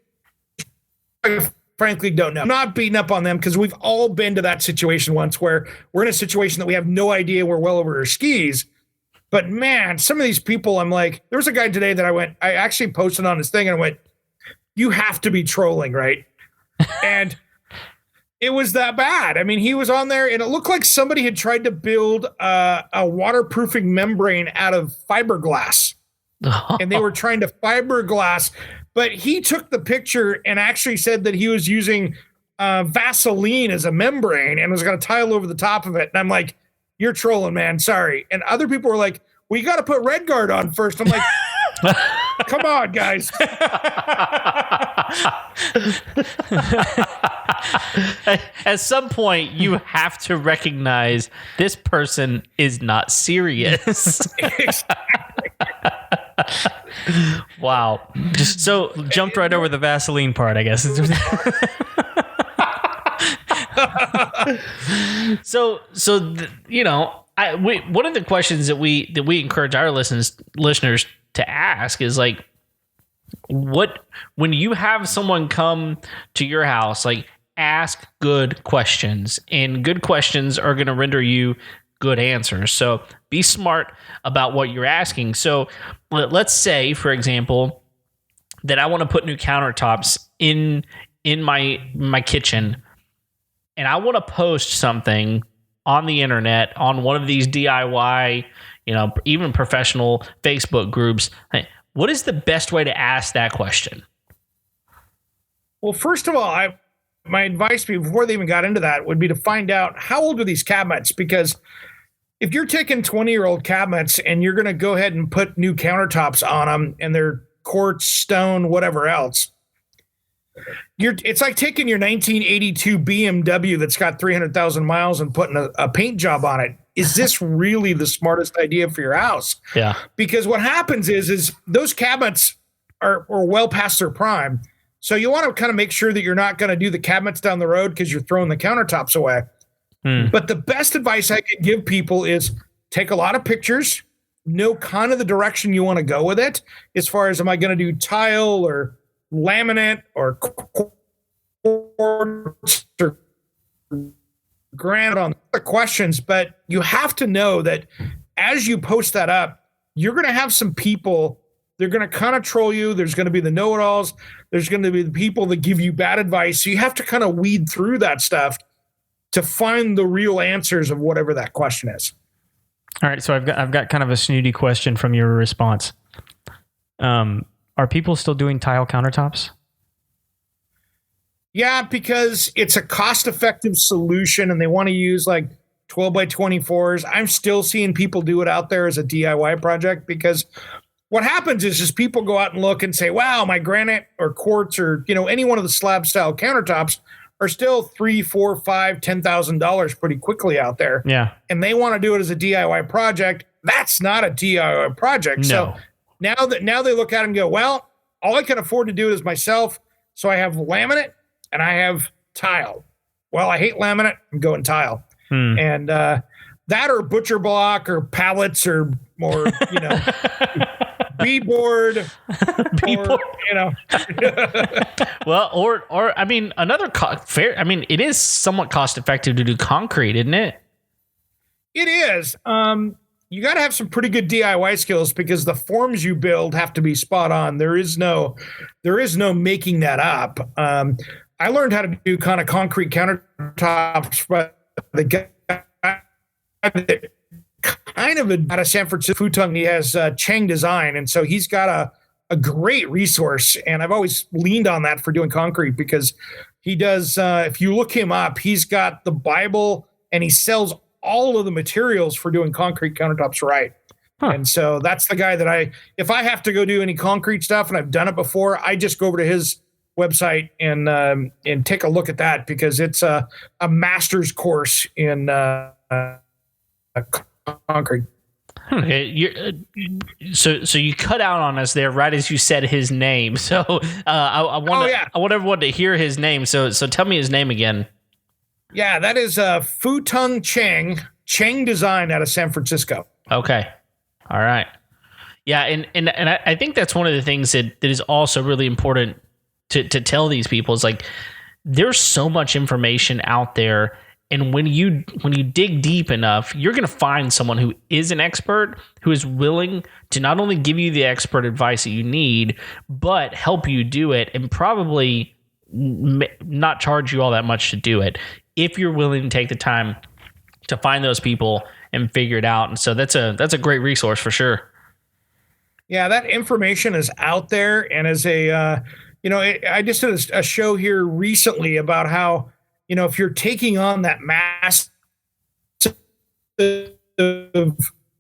frankly don't know. I'm not beating up on them, because we've all been to that situation once where we're in a situation that we have no idea, we're well over our skis. But man, some of these people, I'm like, there was a guy today that I actually posted on his thing and I went, you have to be trolling, right? And it was that bad. I mean, he was on there and it looked like somebody had tried to build a waterproofing membrane out of fiberglass. And they were trying to fiberglass. But he took the picture and actually said that he was using Vaseline as a membrane and was going to tile over the top of it. And I'm like, you're trolling, man. Sorry. And other people were like, well, you got to put Red Guard on first. I'm like, come on, guys. At some point, you have to recognize this person is not serious. Wow. Just so jumped right over the Vaseline part, I guess. One of the questions that we encourage our listeners to ask is like, when you have someone come to your house, like, ask good questions, and good questions are going to render you good answers. So be smart about what you're asking. So let's say, for example, that I want to put new countertops in my kitchen, and I want to post something on the internet, on one of these DIY, even professional Facebook groups. What is the best way to ask that question? Well, first of all, my advice before they even got into that would be to find out how old are these cabinets, because if you're taking 20-year-old cabinets and you're going to go ahead and put new countertops on them and they're quartz, stone, whatever else, it's like taking your 1982 BMW that's got 300,000 miles and putting a paint job on it. Is this really the smartest idea for your house? Yeah. Because what happens is those cabinets are well past their prime. So you want to kind of make sure that you're not going to do the cabinets down the road because you're throwing the countertops away. But the best advice I could give people is take a lot of pictures, know kind of the direction you want to go with it. As far as, am I going to do tile or laminate or quartz or granite on the questions? But you have to know that as you post that up, you're going to have some people, they're going to kind of troll you. There's going to be the know-it-alls. There's going to be the people that give you bad advice. So you have to kind of weed through that stuff to find the real answers of whatever that question is. All right, so I've got kind of a snooty question from your response. Are people still doing tile countertops? Yeah, because it's a cost-effective solution, and they want to use like 12 by 24s. I'm still seeing people do it out there as a DIY project, because what happens is just people go out and look and say, wow, my granite or quartz or any one of the slab style countertops are still $3,000, $4,000, $5,000, $10,000 pretty quickly out there. Yeah. And they want to do it as a DIY project. That's not a DIY project. No. So now they look at it and go, well, all I can afford to do is myself. So I have laminate and I have tile. Well, I hate laminate. I'm going tile. And that or butcher block or pallets or B board, B-board. you know. Well, or I mean, fair. I mean, it is somewhat cost effective to do concrete, isn't it? It is. You got to have some pretty good DIY skills because the forms you build have to be spot on. There is no making that up. I learned how to do kind of concrete countertops, but the guy that kind of out of San Francisco, Futong, he has Cheng Design, and so he's got a great resource, and I've always leaned on that for doing concrete because he does. If you look him up, he's got the Bible, and he sells all of the materials for doing concrete countertops right. And so that's the guy that if I have to go do any concrete stuff, and I've done it before, I just go over to his website and take a look at that because it's a master's course in concrete. Okay, so you cut out on us there right as you said his name. So I want everyone to hear his name. So tell me his name again. Yeah, that is Futong Cheng Design out of San Francisco. Okay. All right. Yeah, and I think that's one of the things that is also really important to tell these people is like there's so much information out there, and when you dig deep enough, you're going to find someone who is an expert, who is willing to not only give you the expert advice that you need, but help you do it and probably not charge you all that much to do it if you're willing to take the time to find those people and figure it out. And so that's a great resource for sure. Yeah, that information is out there. And as I just did a show here recently about how, if you're taking on that massive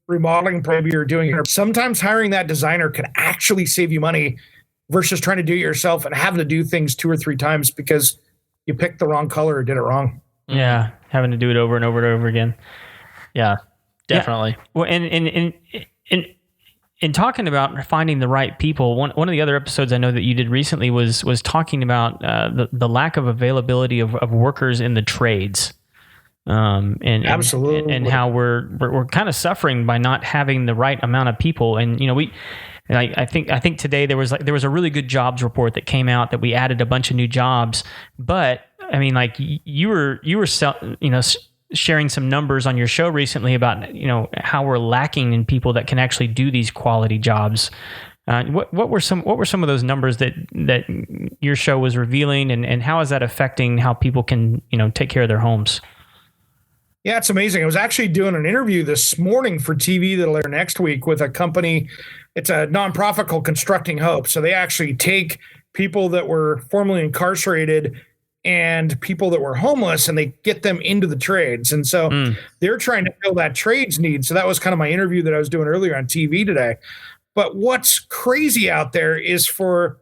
remodeling program you're doing, sometimes hiring that designer can actually save you money versus trying to do it yourself and having to do things 2 or 3 times because you picked the wrong color or did it wrong. Yeah, having to do it over and over and over again. Yeah, definitely. Yeah. Well, and in talking about finding the right people, one of the other episodes I know that you did recently was talking about the lack of availability of workers in the trades. Absolutely. And how we're kind of suffering by not having the right amount of people. And I think today there was a really good jobs report that came out that we added a bunch of new jobs, but I mean, like you were sharing some numbers on your show recently about how we're lacking in people that can actually do these quality jobs. What were some of those numbers that your show was revealing, and how is that affecting how people can take care of their homes? Yeah, it's amazing. I was actually doing an interview this morning for TV that'll air next week with a company. It's a nonprofit called Constructing Hope. So they actually take people that were formerly incarcerated and people that were homeless, and they get them into the trades. And so they're trying to fill that trades need. So that was kind of my interview that I was doing earlier on TV today. But what's crazy out there is for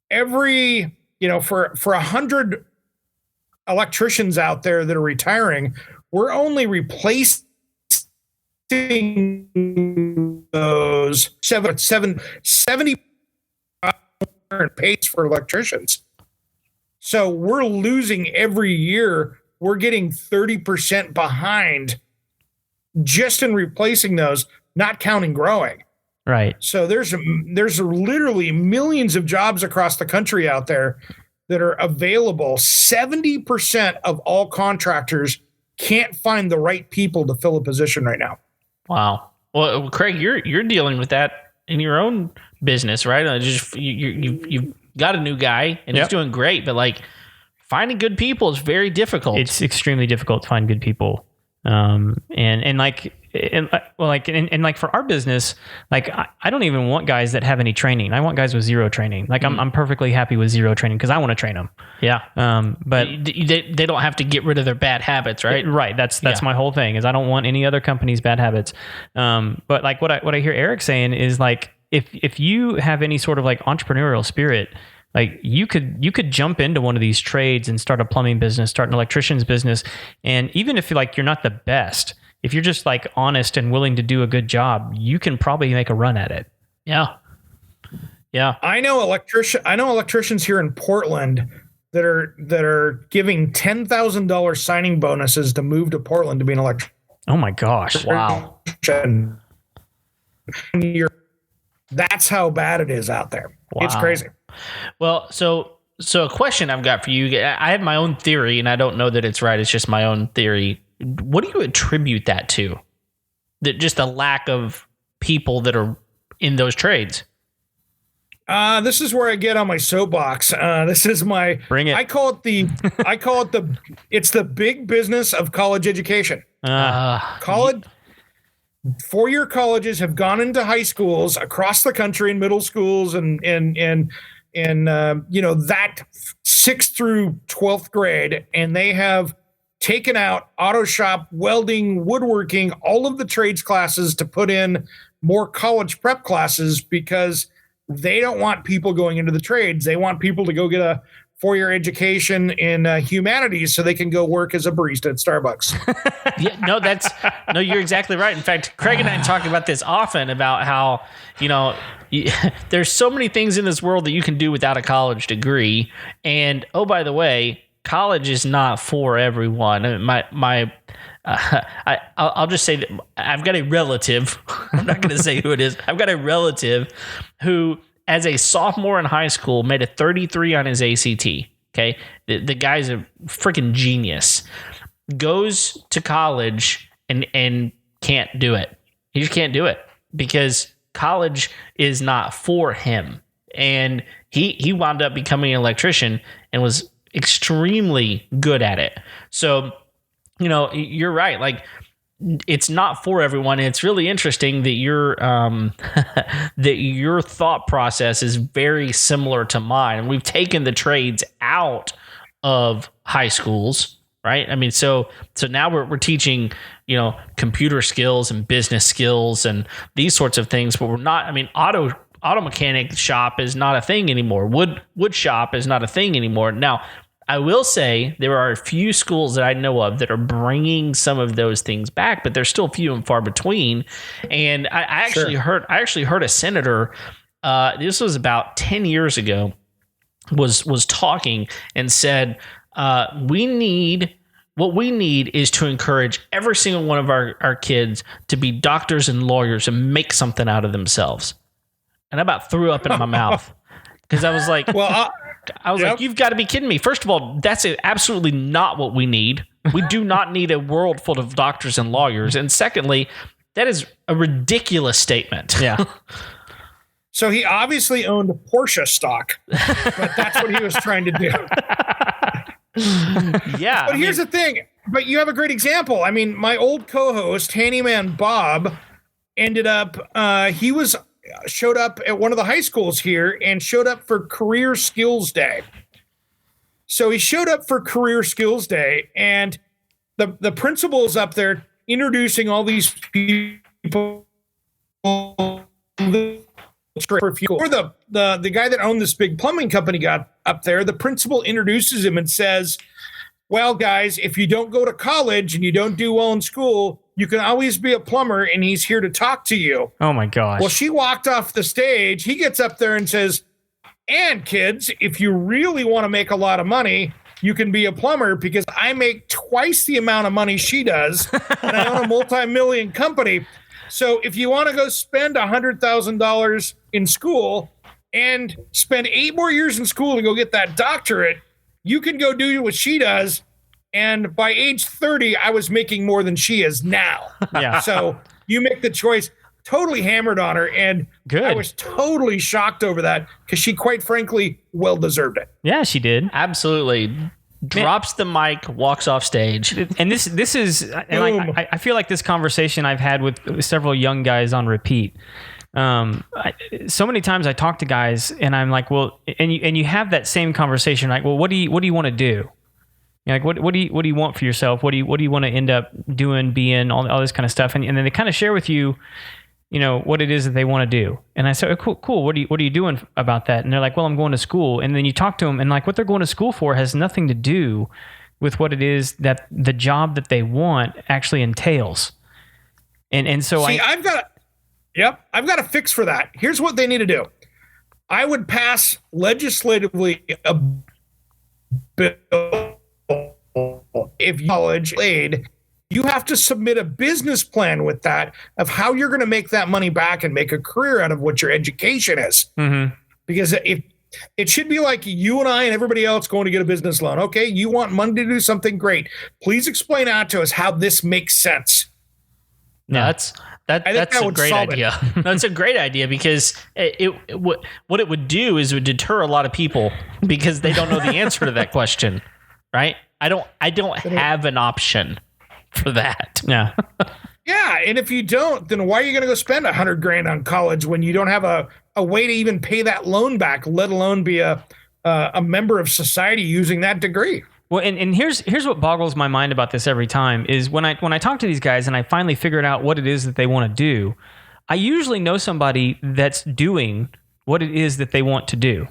every, for 100 electricians out there that are retiring, we're only replacing those 70 pace for electricians. So we're losing every year. We're getting 30% behind just in replacing those, not counting growing. Right. So there's literally millions of jobs across the country out there that are available. 70% of all contractors can't find the right people to fill a position right now. Wow. Well, Craig, you're dealing with that in your own business, right? You've got a new guy and he's doing great, but like finding good people is very difficult. It's extremely difficult to find good people. And for our business, like I don't even want guys that have any training. I want guys with zero training. Like I'm perfectly happy with zero training because I want to train them. Yeah. But they don't have to get rid of their bad habits, right? Right. That's my whole thing is I don't want any other company's bad habits. But like what I hear Eric saying is like, if you have any sort of like entrepreneurial spirit, like you could jump into one of these trades and start a plumbing business, start an electrician's business. And even if you're not the best, if you're just like honest and willing to do a good job, you can probably make a run at it. Yeah. Yeah. I know electricians here in Portland that are giving $10,000 signing bonuses to move to Portland to be an electrician. Oh my gosh. Wow. That's how bad it is out there. Wow. It's crazy. Well, so a question I've got for you. I have my own theory, and I don't know that it's right. It's just my own theory. What do you attribute that to? That just a lack of people that are in those trades. This is where I get on my soapbox. This is my Bring it. I call it it's the big business of college education. College 4-year colleges have gone into high schools across the country and middle schools and that 6th through 12th grade, and they have taken out auto shop, welding, woodworking, all of the trades classes to put in more college prep classes because they don't want people going into the trades. They want people to go get a 4-year education in humanities so they can go work as a barista at Starbucks. You're exactly right. In fact, Craig and I talk about this often about how, there's so many things in this world that you can do without a college degree. And, oh, by the way, college is not for everyone. I'll just say that I've got a relative. I'm not going to say who it is. I've got a relative who, as a sophomore in high school, made a 33 on his ACT. Okay. The guy's a freaking genius. Goes to college and can't do it. He just can't do it because college is not for him. And he wound up becoming an electrician and was extremely good at it. So, you're right. Like, it's not for everyone. It's really interesting that your thought process is very similar to mine. And we've taken the trades out of high schools, right? I mean, so now we're teaching, computer skills and business skills and these sorts of things, but we're not. I mean, auto mechanic shop is not a thing anymore. Wood shop is not a thing anymore. Now, I will say there are a few schools that I know of that are bringing some of those things back, but they're still few and far between. And I actually heard a senator. This was about 10 years ago. Was talking and said, what we need is to encourage every single one of our kids to be doctors and lawyers and make something out of themselves. And I about threw up in my mouth because I was like, like, you've got to be kidding me. First of all, that's absolutely not what we need. We do not need a world full of doctors and lawyers. And secondly, that is a ridiculous statement. Yeah. So he obviously owned Porsche stock, but that's what he was trying to do. Yeah. But here's the thing. But you have a great example. I mean, my old co-host, Handyman Bob, ended up, showed up at one of the high schools here and showed up for Career Skills Day. So he showed up for Career Skills Day, and the principal is up there introducing all these people. Or the guy that owned this big plumbing company got up there. The principal introduces him and says, well, guys, if you don't go to college and you don't do well in school, you can always be a plumber, and he's here to talk to you. Oh, my gosh. Well, she walked off the stage. He gets up there and says, and kids, if you really want to make a lot of money, you can be a plumber because I make twice the amount of money she does, and I own a multi-million company. So if you want to go spend $100,000 in school and spend 8 more years in school and go get that doctorate, you can go do what she does. And by age 30, I was making more than she is now. Yeah. So you make the choice. Totally hammered on her. And good. I was totally shocked over that because she, quite frankly, well deserved it. Yeah, she did. Absolutely. Drops the mic, walks off stage. And this is, and like, I feel like this conversation I've had with several young guys on repeat. So many times I talk to guys and I'm like, well, and you have that same conversation, like, well, what do you want to do? You're like, what do you want for yourself? What do you want to end up doing, being, all this kind of stuff? And then they kind of share with you, what it is that they want to do. And I say, oh, cool. What are you doing about that? And they're like, well, I'm going to school. And then you talk to them and like what they're going to school for has nothing to do with what it is that the job that they want actually entails. And so I've got a fix for that. Here's what they need to do. I would pass legislatively a bill if college aid you have to submit a business plan with that of how you're going to make that money back and make a career out of what your education is. Mm-hmm. Because if it should be like you and I and everybody else going to get a business loan. Okay, you want money to do something great. Please explain out to us how this makes sense. No, that's a great idea. That's a great idea because what it would do is it would deter a lot of people because they don't know the answer to that question, right? I don't have an option for that. Yeah. Yeah, and if you don't, then why are you going to go spend $100,000 on college when you don't have a way to even pay that loan back, let alone be a member of society using that degree? Well, and here's what boggles my mind about this every time is when I talk to these guys and I finally figured out what it is that they want to do, I usually know somebody that's doing what it is that they want to do.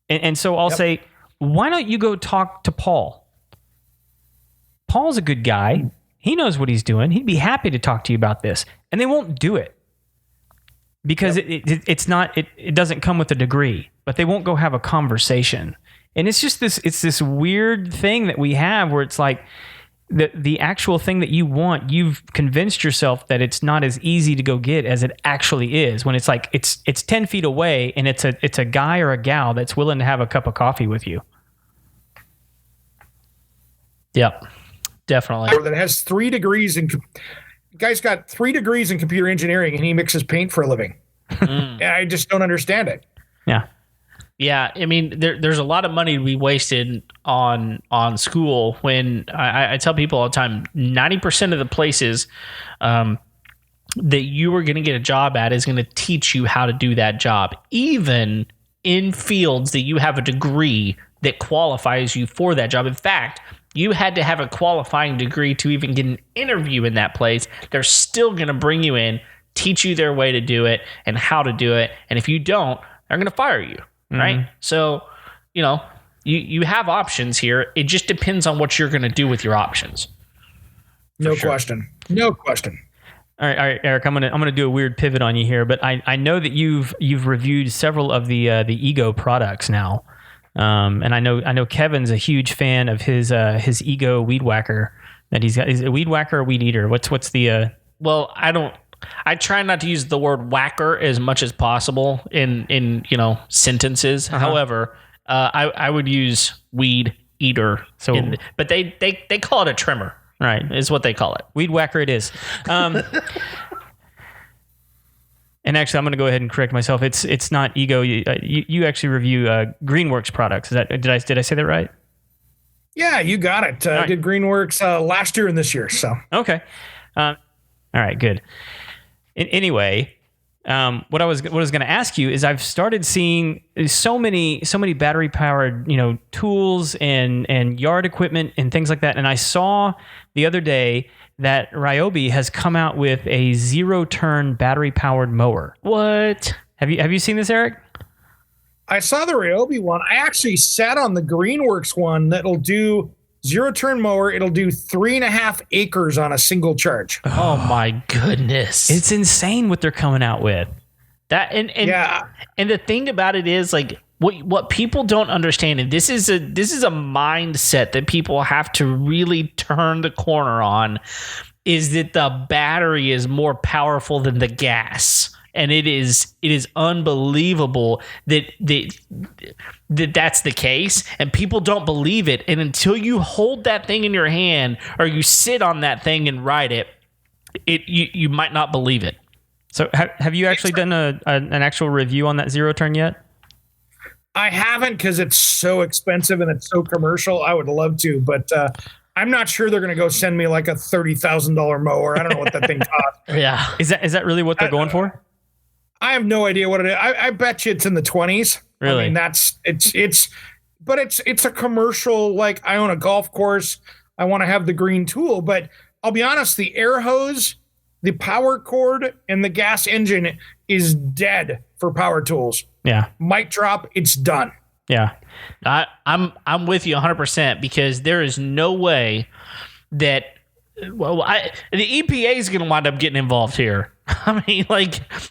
And so I'll say, why don't you go talk to Paul? Paul's a good guy. He knows what he's doing. He'd be happy to talk to you about this. And they won't do it because it doesn't come with a degree, but they won't go have a conversation. And it's just this weird thing that we have where it's like the actual thing that you want, you've convinced yourself that it's not as easy to go get as it actually is, when it's like it's 10 feet away and it's a guy or a gal that's willing to have a cup of coffee with you. Yep. Definitely. That has 3 degrees guy's got 3 degrees in computer engineering and he mixes paint for a living. And I just don't understand it. Yeah. Yeah, I mean, there's a lot of money to be wasted on school. When I tell people all the time, 90% of the places that you are going to get a job at is going to teach you how to do that job, even in fields that you have a degree that qualifies you for that job. In fact, you had to have a qualifying degree to even get an interview in that place. They're still going to bring you in, teach you their way to do it and how to do it. And if you don't, they're going to fire you. Right. Mm-hmm. So, you have options here. It just depends on what you're going to do with your options. No question. No question. All right, Eric, I'm gonna do a weird pivot on you here, but I know that you've reviewed several of the Ego products now. And I know Kevin's a huge fan of his Ego weed whacker that he's got. Is it weed whacker or weed eater? What's the Well, I try not to use the word whacker as much as possible in sentences. Uh-huh. However, I would use weed eater. But they call it a trimmer, right? Is what they call it. Weed whacker it is. And actually, I'm going to go ahead and correct myself. It's not Ego. You actually review Greenworks products. Did I say that right? Yeah, you got it. I did Greenworks last year and this year. So okay. All right, good. Anyway, what I was going to ask you is I've started seeing so many battery powered, tools and yard equipment and things like that. And I saw the other day that Ryobi has come out with a 0-turn battery powered mower. What? Have you seen this, Eric? I saw the Ryobi one. I actually sat on the Greenworks one that'll do 0-turn mower. It'll do 3.5 acres on a single charge. Oh my goodness. It's insane what they're coming out with. That and the thing about it is like what people don't understand, and this is a mindset that people have to really turn the corner on, is that the battery is more powerful than the gas. And it is unbelievable that's the case, and people don't believe it. And until you hold that thing in your hand or you sit on that thing and ride it, you might not believe it. So have you actually done an actual review on that 0-turn yet? I haven't, because it's so expensive and it's so commercial. I would love to, but I'm not sure they're going to go send me like a $30,000 mower. I don't know what that thing costs. Yeah, is that really what they're going for? I have no idea what it is. I bet you it's in the 20s. Really? I mean, it's a commercial. Like, I own a golf course. I want to have the green tool, but I'll be honest, the air hose, the power cord, and the gas engine is dead for power tools. Yeah. Mic drop. It's done. Yeah. I'm with you 100% because there is no way that the EPA is going to wind up getting involved here. I mean,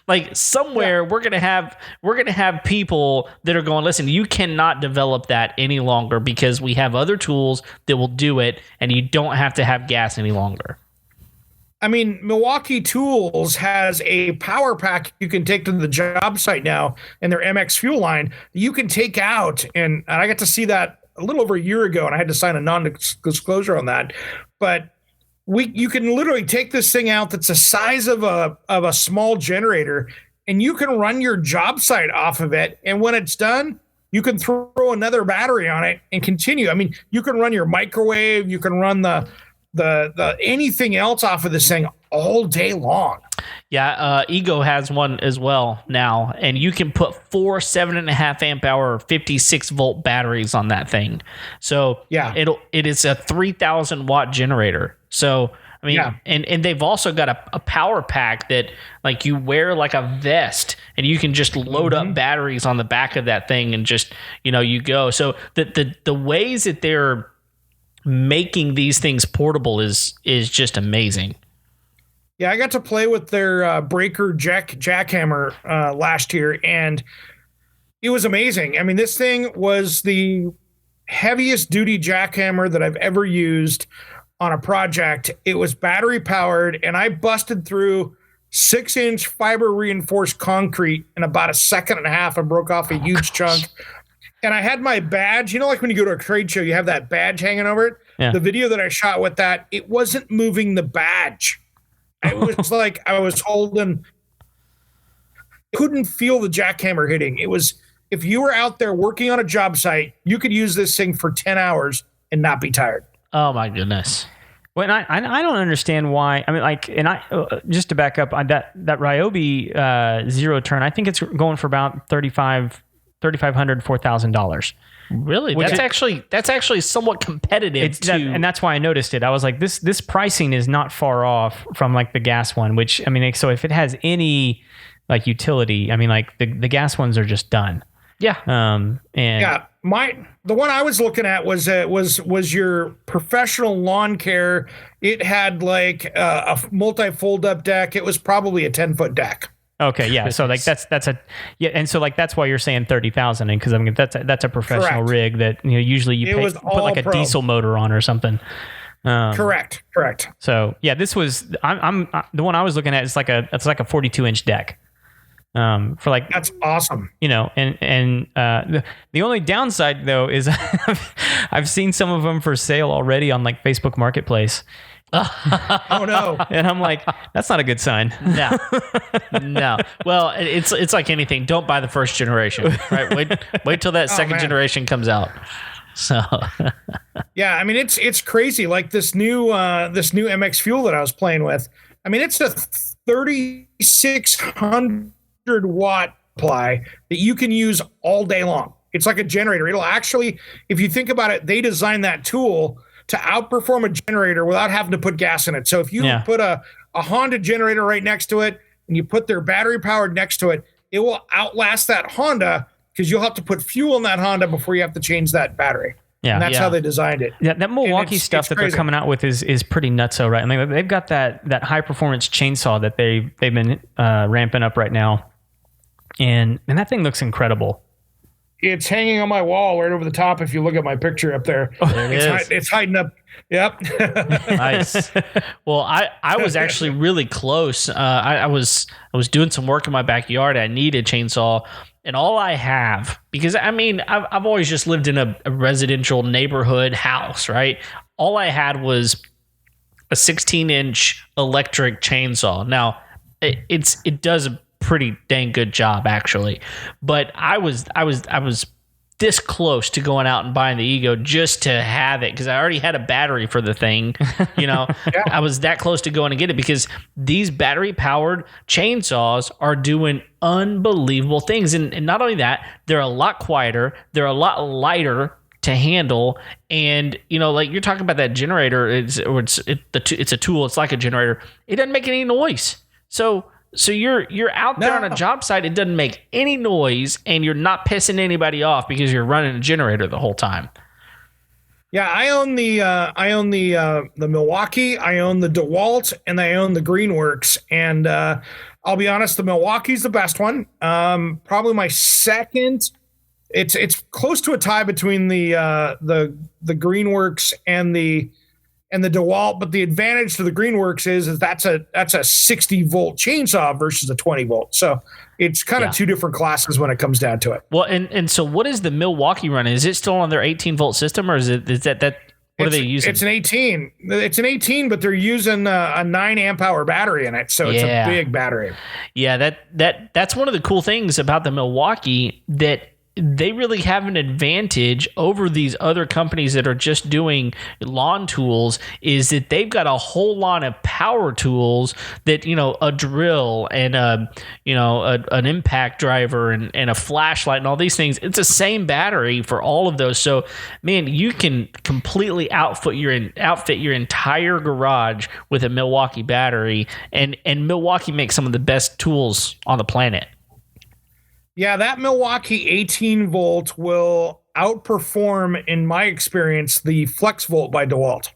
like somewhere we're gonna have people that are going, listen, you cannot develop that any longer because we have other tools that will do it, and you don't have to have gas any longer. I mean, Milwaukee Tools has a power pack you can take to the job site now in their MX fuel line. You can take out, and I got to see that a little over a year ago, and I had to sign a non-disclosure on that. But you can literally take this thing out that's the size of a small generator, and you can run your job site off of it. And when it's done, you can throw another battery on it and continue. I mean, you can run your microwave, you can run the anything else off of this thing all day long. Yeah, Ego has one as well now, and you can put 4 7.5 amp hour 56 volt batteries on that thing. So yeah, it is a 3,000 watt generator. So I mean, yeah. and they've also got a power pack that like you wear like a vest, and you can just load up batteries on the back of that thing, and just you go. So the ways that they're making these things portable is just amazing. Yeah, I got to play with their breaker jackhammer last year, and it was amazing. I mean, this thing was the heaviest duty jackhammer that I've ever used on a project. It was battery powered, and I busted through 6-inch fiber reinforced concrete in about a second and a half and broke off a huge chunk. And I had my badge, like when you go to a trade show, you have that badge hanging over it. Yeah. The video that I shot with that, it wasn't moving the badge. It was like I was holding, couldn't feel the jackhammer hitting. It was, if you were out there working on a job site, you could use this thing for 10 hours and not be tired. Oh my goodness. Well, I don't understand why. I mean, just to back up on that Ryobi zero turn, I think it's going for about $3,500, $4,000. Really? That's actually somewhat competitive too. And that's why I noticed it. I was like, this pricing is not far off from like the gas one, which I mean, like, so if it has any like utility, I mean, like the gas ones are just done. Yeah. And yeah, the one I was looking at was your professional lawn care. It had like a multi fold up deck. It was probably a 10-foot deck. Okay, yeah. So like that's and so like that's why you're saying 30,000, and because I mean that's a professional rig that usually you put like a diesel motor on or something. Correct. So yeah, this was I'm the one I was looking at. It's like a 42-inch deck. For like that's awesome. And the only downside though is I've seen some of them for sale already on like Facebook Marketplace. Oh no! And I'm like, that's not a good sign. No. Well, it's like anything. Don't buy the first generation, right? Wait till that second generation comes out. So, yeah, I mean it's crazy. Like this new MX Fuel that I was playing with. I mean, it's a 3,600 watt supply that you can use all day long. It's like a generator. It'll actually, if you think about it, they designed that tool to outperform a generator without having to put gas in it. So if you put a Honda generator right next to it and you put their battery powered next to it, it will outlast that Honda because you'll have to put fuel in that Honda before you have to change that battery. Yeah, and that's how they designed it. Yeah, that Milwaukee stuff that they're coming out with is pretty nutso, right? I mean, they've got that high performance chainsaw that they've been ramping up right now, and that thing looks incredible. It's hanging on my wall right over the top. If you look at my picture up there, it's hiding up. Yep. Nice. Well, I was actually really close. I was doing some work in my backyard. I need a chainsaw, and all I have, because I mean, I've always just lived in a residential neighborhood house, right? All I had was a 16-inch electric chainsaw. Now, it does a pretty dang good job actually, but I was this close to going out and buying the Ego just to have it because I already had a battery for the thing. I was that close to going to get it because these battery powered chainsaws are doing unbelievable things, and not only that, they're a lot quieter, they're a lot lighter to handle, and like you're talking about that generator, it's a tool, it's like a generator, it doesn't make any noise. So you're out there on a job site, it doesn't make any noise, and you're not pissing anybody off because you're running a generator the whole time. Yeah, I own the Milwaukee, I own the DeWalt, and I own the Greenworks. And I'll be honest, the Milwaukee's the best one. Probably my second. It's close to a tie between the Greenworks and the DeWalt, but the advantage to the Greenworks is that's a 60 volt chainsaw versus a 20 volt. So it's kind of two different classes when it comes down to it. Well, and so what is the Milwaukee running? Is it still on their 18 volt system, or is that what are they using? It's an 18. It's an 18, but they're using a 9 amp hour battery in it, so it's a big battery. Yeah, that's one of the cool things about the Milwaukee, that they really have an advantage over these other companies that are just doing lawn tools, is that they've got a whole lot of power tools that, a drill and an impact driver and a flashlight and all these things. It's the same battery for all of those. So, man, you can completely outfit your entire garage with a Milwaukee battery, and Milwaukee makes some of the best tools on the planet. Yeah, that Milwaukee 18 volt will outperform, in my experience, the Flex Volt by DeWalt,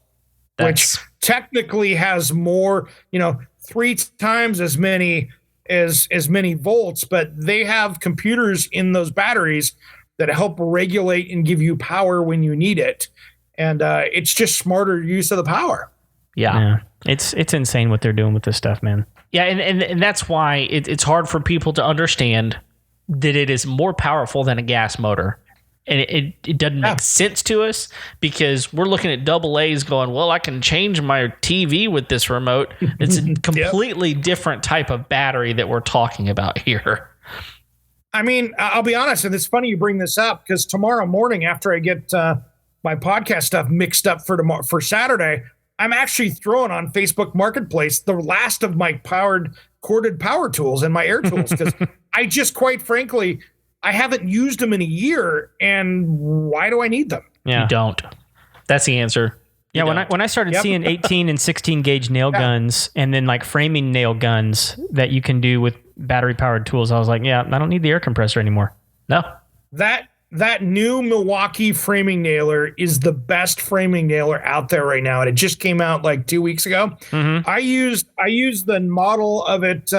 which technically has more, 3 times as many volts, but they have computers in those batteries that help regulate and give you power when you need it, and it's just smarter use of the power. Yeah. It's insane what they're doing with this stuff, man. Yeah, and that's why it's hard for people to understand that it is more powerful than a gas motor. And it doesn't make sense to us, because we're looking at double A's going, well, I can change my TV with this remote. It's a completely different type of battery that we're talking about here. I mean, I'll be honest, and it's funny you bring this up, because tomorrow morning, after I get my podcast stuff mixed up for Saturday, I'm actually throwing on Facebook Marketplace the last of my corded power tools and my air tools, because I just, quite frankly, I haven't used them in a year, and why do I need them? Yeah. You don't. That's the answer. Yeah, when I started seeing 18 and 16 gauge nail guns, and then like framing nail guns that you can do with battery powered tools, I was like, yeah, I don't need the air compressor anymore. No. That new Milwaukee framing nailer is the best framing nailer out there right now, and it just came out like 2 weeks ago. Mm-hmm. I used the model of it,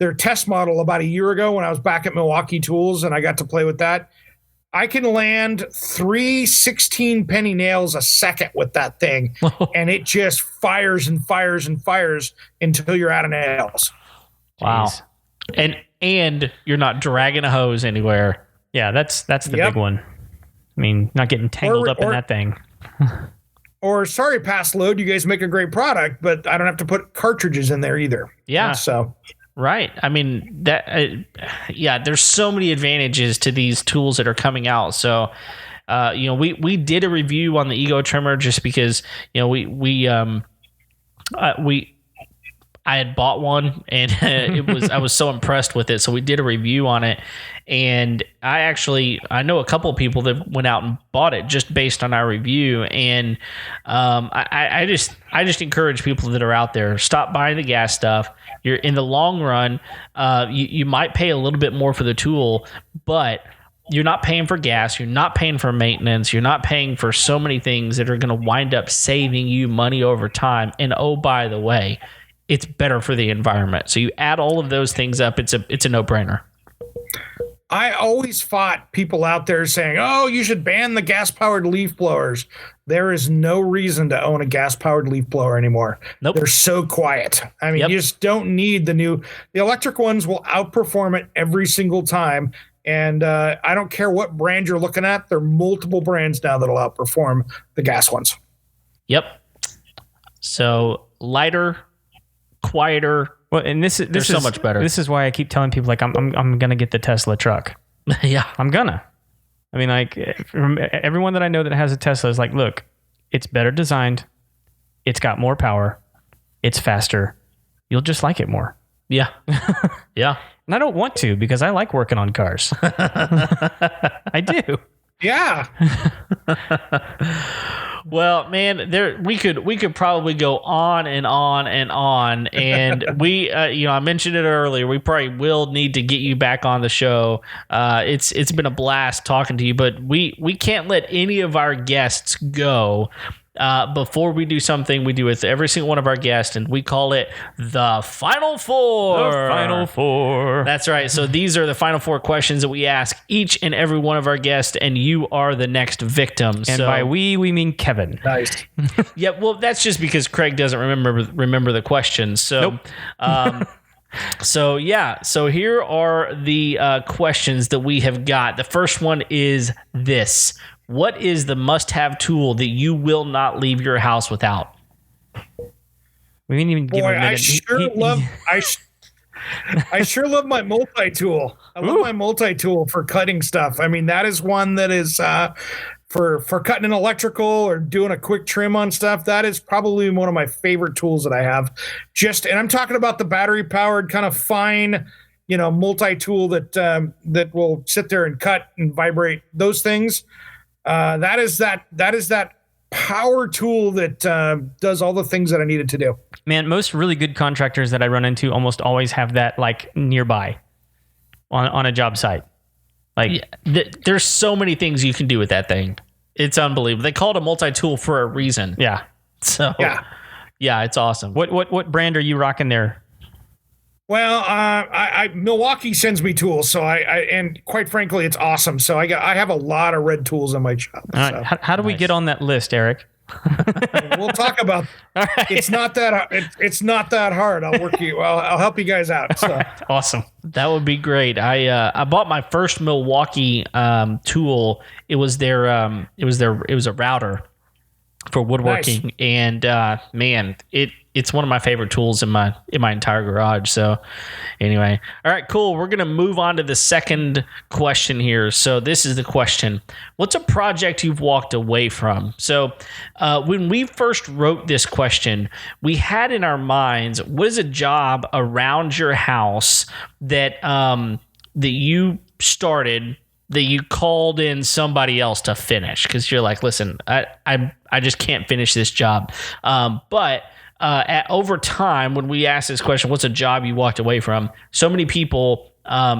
their test model, about a year ago when I was back at Milwaukee Tools, and I got to play with that. I can land 3 16-penny nails a second with that thing, and it just fires and fires and fires until you're out of nails. Wow. And you're not dragging a hose anywhere. Yeah, that's the big one. I mean, not getting tangled up in that thing. Or, sorry, Pass Load, you guys make a great product, but I don't have to put cartridges in there either. Yeah. So, right. I mean, there's so many advantages to these tools that are coming out. So, we did a review on the Ego Trimmer just because, I had bought one, and I was so impressed with it. So we did a review on it, and I know a couple of people that went out and bought it just based on our review. And I just encourage people that are out there, stop buying the gas stuff. You're in the long run, you might pay a little bit more for the tool, but you're not paying for gas. You're not paying for maintenance. You're not paying for so many things that are going to wind up saving you money over time. And oh, by the way, it's better for the environment. So you add all of those things up, it's a no-brainer. I always fought people out there saying, oh, you should ban the gas-powered leaf blowers. There is no reason to own a gas-powered leaf blower anymore. Nope. They're so quiet. I mean, you just don't need the electric ones will outperform it every single time. And I don't care what brand you're looking at. There are multiple brands now that'll outperform the gas ones. Yep. So lighter, quieter. Well, and this is so much better. This is why I keep telling people, like, I'm gonna get the Tesla truck. Yeah, I'm gonna. I mean, like, everyone that I know that has a Tesla is like, look, it's better designed, it's got more power, it's faster. You'll just like it more. Yeah, yeah. And I don't want to, because I like working on cars. I do. Yeah. Well, man, we could probably go on and on and on, and we, I mentioned it earlier. We probably will need to get you back on the show. It's been a blast talking to you, but we can't let any of our guests go before we do something we do with every single one of our guests, and we call it the Final Four. The Final Four. That's right. So these are the final 4 questions that we ask each and every one of our guests, and you are the next victim. And by we mean Kevin. Nice. Yeah, well, that's just because Craig doesn't remember the questions. So, Nope. So here are the questions that we have got. The first one is this: what is the must-have tool that you will not leave your house without? We didn't even give him a minute. I sure love my multi-tool. I love my multi-tool for cutting stuff. I mean, that is one that is for cutting an electrical or doing a quick trim on stuff. That is probably one of my favorite tools that I have. And I'm talking about the battery-powered kind of fine, multi-tool that will sit there and cut and vibrate those things. That is that power tool that does all the things that I needed to do. Man, most really good contractors that I run into almost always have that like nearby on a job site. Like there's so many things you can do with that thing. It's unbelievable. They call it a multi-tool for a reason. Yeah. So yeah, it's awesome. What brand are you rocking there? Well, Milwaukee sends me tools, so and quite frankly, it's awesome. So I have a lot of red tools in my shop. All right. How do we get on that list, Eric? We'll talk about. Right. It's not that. It's not that hard. I'll help you guys out. So. Awesome. That would be great. I bought my first Milwaukee tool. It was a router for woodworking, nice. And man, it's one of my favorite tools in my entire garage. So anyway, all right, cool. We're gonna move on to the second question here. So this is the question: what's a project you've walked away from? So when we first wrote this question, we had in our minds, what is a job around your house that that you started, that you called in somebody else to finish because you're like, listen, I just can't finish this job. But over time, when we ask this question, what's a job you walked away from? So many people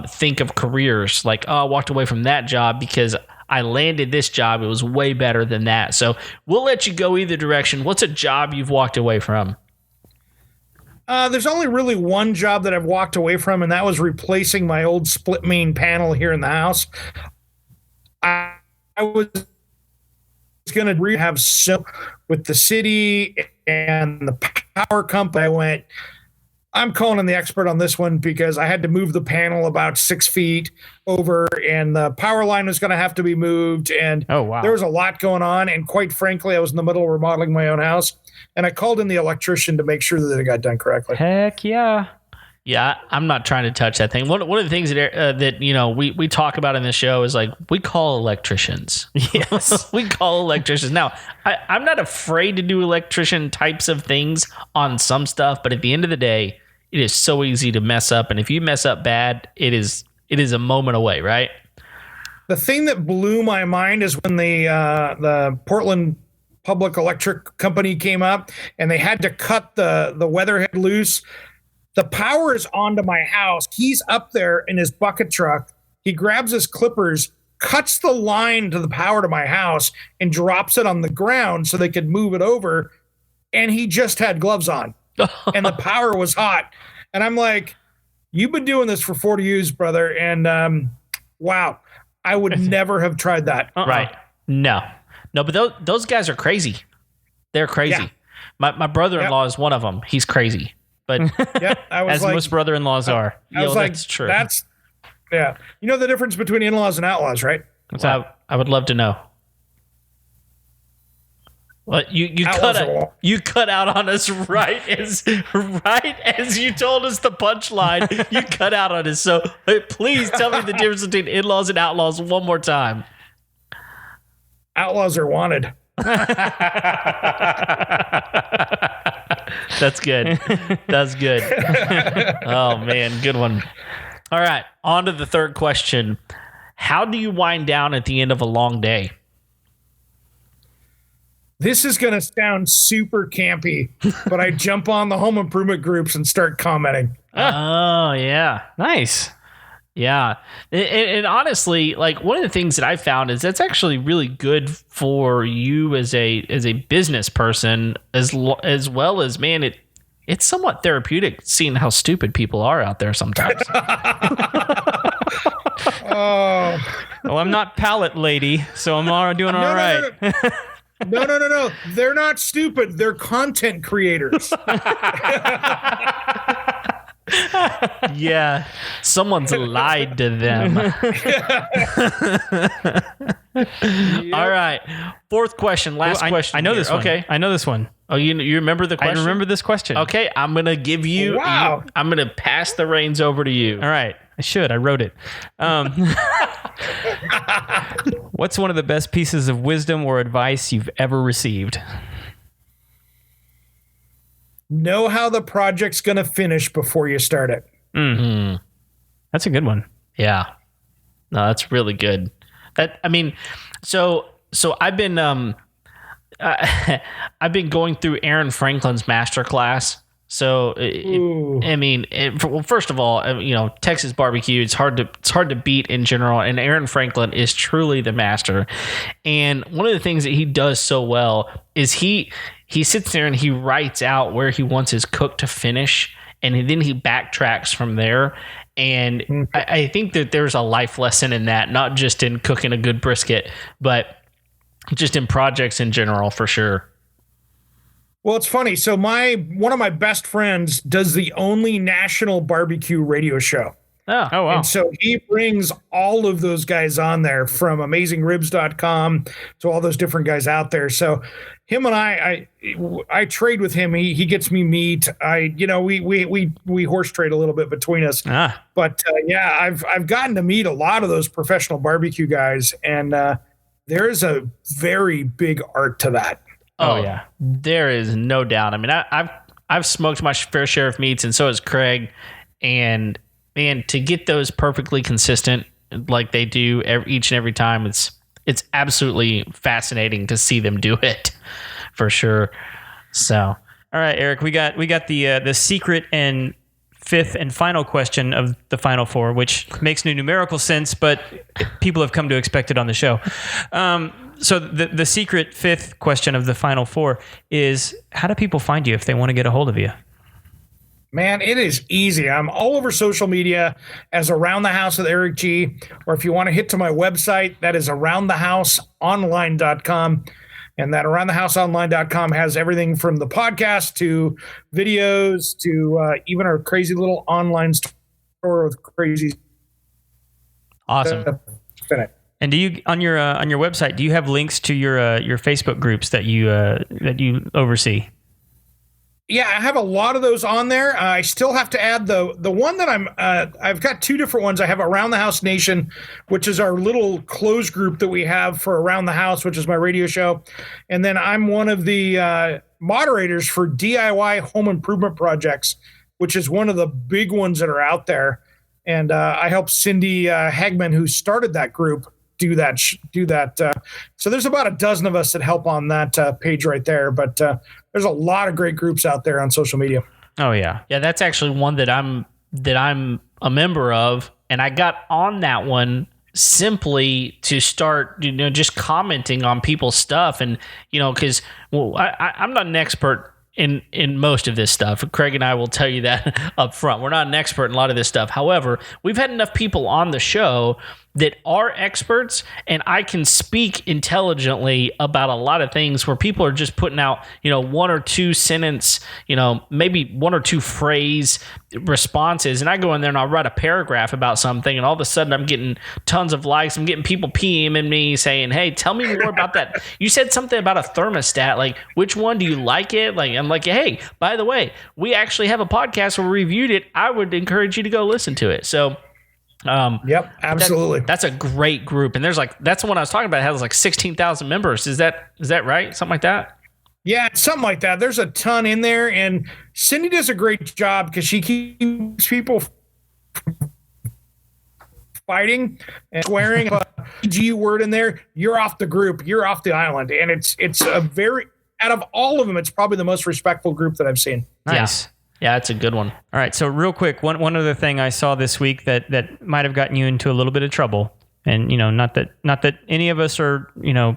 think of careers like, oh, I walked away from that job because I landed this job. It was way better than that. So we'll let you go either direction. What's a job you've walked away from? There's only really one job that I've walked away from, and that was replacing my old split main panel here in the house. I was going to have some with the city and the power company. I went, I'm calling in the expert on this one because I had to move the panel about 6 feet over, and the power line was going to have to be moved. And oh, wow. There was a lot going on. And quite frankly, I was in the middle of remodeling my own house. And I called in the electrician to make sure that it got done correctly. Heck yeah. Yeah, I'm not trying to touch that thing. One of the things that we talk about in the show is like we call electricians. Yes, we call electricians. Now, I'm not afraid to do electrician types of things on some stuff, but at the end of the day, it is so easy to mess up, and if you mess up bad, it is a moment away, right? The thing that blew my mind is when the Portland Public Electric Company came up and they had to cut the weatherhead loose. The power is onto my house. He's up there in his bucket truck. He grabs his clippers, cuts the line to the power to my house, and drops it on the ground so they could move it over. And he just had gloves on. And the power was hot. And I'm like, you've been doing this for 40 years, brother. And wow, I would never have tried that. Right. No, but those guys are crazy. They're crazy. Yeah. My brother-in-law is one of them. He's crazy. But I was as most brother-in-laws are. I was like, that's true. Yeah. You know the difference between in-laws and outlaws, right? I would love to know. Well, you cut out on us right as you told us the punchline. You cut out on us. So please tell me the difference between in-laws and outlaws one more time. Outlaws are wanted. That's good. That's good. Oh man, good one. All right, on to the third question. how do you wind down at the end of a long day? This is going to sound super campy, but I jump on the home improvement groups and start commenting. Oh, yeah. Nice. Yeah. And honestly, like one of the things that I found is that's actually really good for you as a business person as well as, man, it's somewhat therapeutic seeing how stupid people are out there sometimes. Oh. Well, I'm not pallet lady, so I'm doing all right. No. They're not stupid. They're content creators. Yeah. Someone's lied to them. All right. Fourth question. Last question. I know here. this one. Okay. I know this one. Oh, you remember the question? I remember this question. Okay. I'm going to give you. Wow. I'm going to pass the reins over to you. All right. I should. I wrote it. What's one of the best pieces of wisdom or advice you've ever received? Know how the project's going to finish before you start it. Mm-hmm. That's a good one. Yeah. No, that's really good. So I've been I've been going through Aaron Franklin's masterclass. So first of all, Texas barbecue, it's hard to beat in general, and Aaron Franklin is truly the master. And one of the things that he does so well is he sits there and he writes out where he wants his cook to finish, and then he backtracks from there. And I think that there's a life lesson in that, not just in cooking a good brisket, but just in projects in general, for sure. Well, it's funny. So one of my best friends does the only national barbecue radio show. Oh wow. And so he brings all of those guys on there, from AmazingRibs.com to all those different guys out there. So him and I trade with him. He gets me meat. We horse trade a little bit between us. But I've gotten to meet a lot of those professional barbecue guys, and there is a very big art to that. Oh yeah, there is no doubt. I mean, I've smoked my fair share of meats, and so has Craig. And man, to get those perfectly consistent like they do each and every time, it's absolutely fascinating to see them do it, for sure. So, all right, Eric, we got the secret and fifth and final question of the final four, which makes no numerical sense, but people have come to expect it on the show. So the secret fifth question of the final four is, how do people find you if they want to get a hold of you? Man, it is easy. I'm all over social media as Around the House with Eric G. Or if you want to hit to my website, that is aroundthehouseonline.com. And that aroundthehouseonline.com has everything from the podcast to videos to even our crazy little online store with crazy awesome stuff in it. And do you on your website, do you have links to your Facebook groups that you oversee? Yeah, I have a lot of those on there. I still have to add the one that I've got two different ones. I have Around the House Nation, which is our little closed group that we have for Around the House, which is my radio show. And then I'm one of the moderators for DIY home improvement projects, which is one of the big ones that are out there. And I help Cindy Hagman, who started that group, do that. So there's about a dozen of us that help on that page right there. But there's a lot of great groups out there on social media. Oh yeah. Yeah, that's actually one that I'm a member of, and I got on that one simply to start, just commenting on people's stuff, and because I'm not an expert in most of this stuff. Craig and I will tell you that up front. We're not an expert in a lot of this stuff. However, we've had enough people on the show that are experts, and I can speak intelligently about a lot of things where people are just putting out, one or two sentence, maybe one or two phrase responses. And I go in there and I'll write a paragraph about something, and all of a sudden I'm getting tons of likes. I'm getting people PMing me saying, "Hey, tell me more about that. You said something about a thermostat. Like, which one do you like it?" Like, I'm like, "Hey, by the way, we actually have a podcast where we reviewed it. I would encourage you to go listen to it." So, yep, absolutely. That's a great group. And that's the one I was talking about. It has like 16,000 members. Is that right? Something like that? Yeah, something like that. There's a ton in there, and Cindy does a great job because she keeps people fighting and swearing a G word in there, you're off the group. You're off the island. And it's a very, out of all of them, it's probably the most respectful group that I've seen. Nice. Yeah, it's a good one. All right. So real quick, one other thing I saw this week that might have gotten you into a little bit of trouble. And, not that any of us are,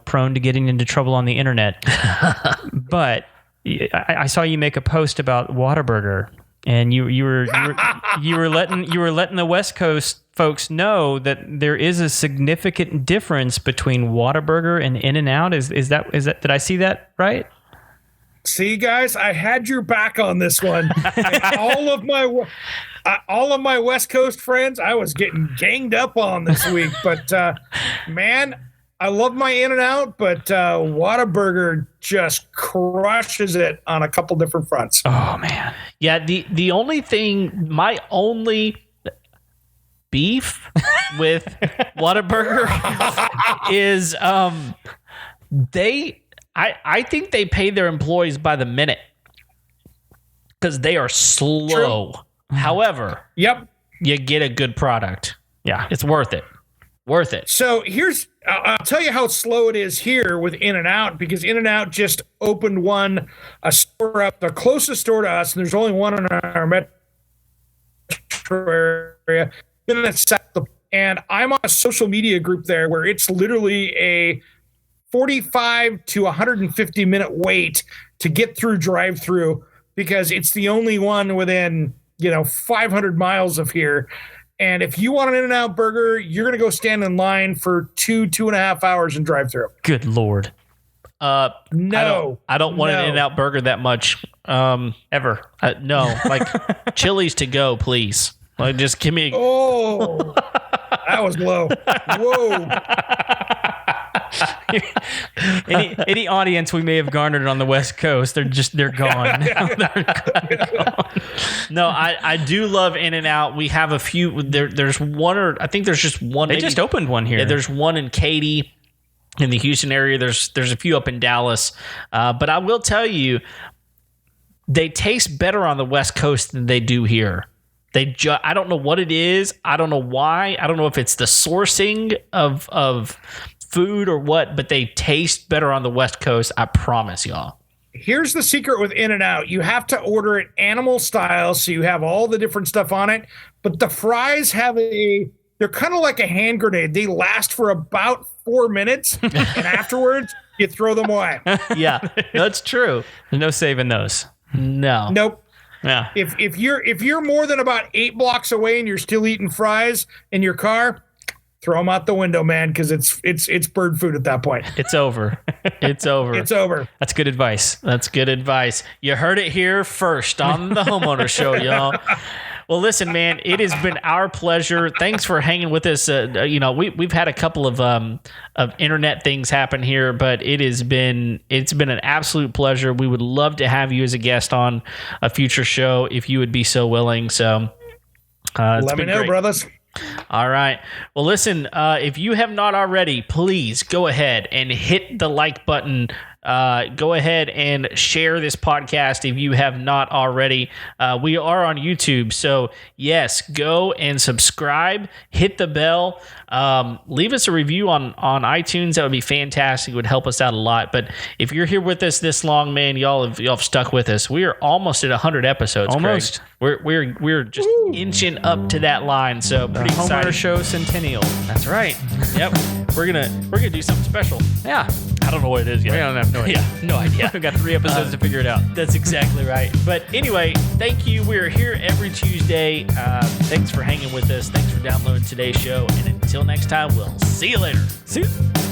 prone to getting into trouble on the internet, but I saw you make a post about Whataburger, and you were letting the West Coast folks know that there is a significant difference between Whataburger and In-N-Out. Is that did I see that right? See, guys, I had your back on this one. all of my West Coast friends, I was getting ganged up on this week. But man, I love my In-N-Out, but Whataburger just crushes it on a couple different fronts. Oh man, yeah. The only thing, my only beef with Whataburger is I think they pay their employees by the minute because they are slow. True. However, yep, you get a good product. Yeah, it's worth it. Worth it. So I'll tell you how slow it is here with In-N-Out, because In-N-Out just opened a store up, the closest store to us, and there's only one in our metro area. And I'm on a social media group there where it's literally a 45 to 150 minute wait to get through drive-through, because it's the only one within 500 miles of here. And if you want an In-N-Out burger, you're going to go stand in line for 2.5 hours in drive-through. Good Lord. No, I don't want an In-N-Out burger that much. Ever. No, like Chili's to go, please. Like, just give me. Oh, that was low. Whoa. any audience we may have garnered on the West Coast, they're gone. No, I do love In-N-Out. We have a few. There's one, or I think there's just one. They just opened one here. Yeah, there's one in Katy, in the Houston area. There's a few up in Dallas. But I will tell you, they taste better on the West Coast than they do here. I don't know what it is. I don't know why. I don't know if it's the sourcing of food or what, but they taste better on the West Coast. I promise y'all. Here's the secret with In-N-Out. You have to order it animal style, so you have all the different stuff on it. But the fries they're kind of like a hand grenade. They last for about 4 minutes, and afterwards you throw them away. Yeah, that's true. There's no saving those. No. Nope. Yeah. If you're more than about 8 blocks away and you're still eating fries in your car, throw them out the window, man, because it's bird food at that point. It's over. It's over. It's over. That's good advice. That's good advice. You heard it here first on the Homeowner Show, y'all. Well, listen, man, it has been our pleasure. Thanks for hanging with us. We've had a couple of internet things happen here, but it's been an absolute pleasure. We would love to have you as a guest on a future show if you would be so willing. So let me know, brothers. All right. Well, listen, if you have not already, please go ahead and hit the like button. Go ahead and share this podcast if you have not already. We are on YouTube, so yes, go and subscribe, hit the bell, leave us a review on iTunes. That would be fantastic. It would help us out a lot. But if you're here with us this long, man, y'all have stuck with us. We are almost at 100 episodes. Almost. Craig. We're just inching up to that line. So pretty excited. Homeowner Show Centennial. That's right. Yep. We're gonna do something special. Yeah. I don't know what it is yet. We don't have no idea. Yeah, no idea. We've got 3 episodes to figure it out. That's exactly right. But anyway, thank you. We're here every Tuesday. Thanks for hanging with us. Thanks for downloading today's show. And until next time, we'll see you later. See you.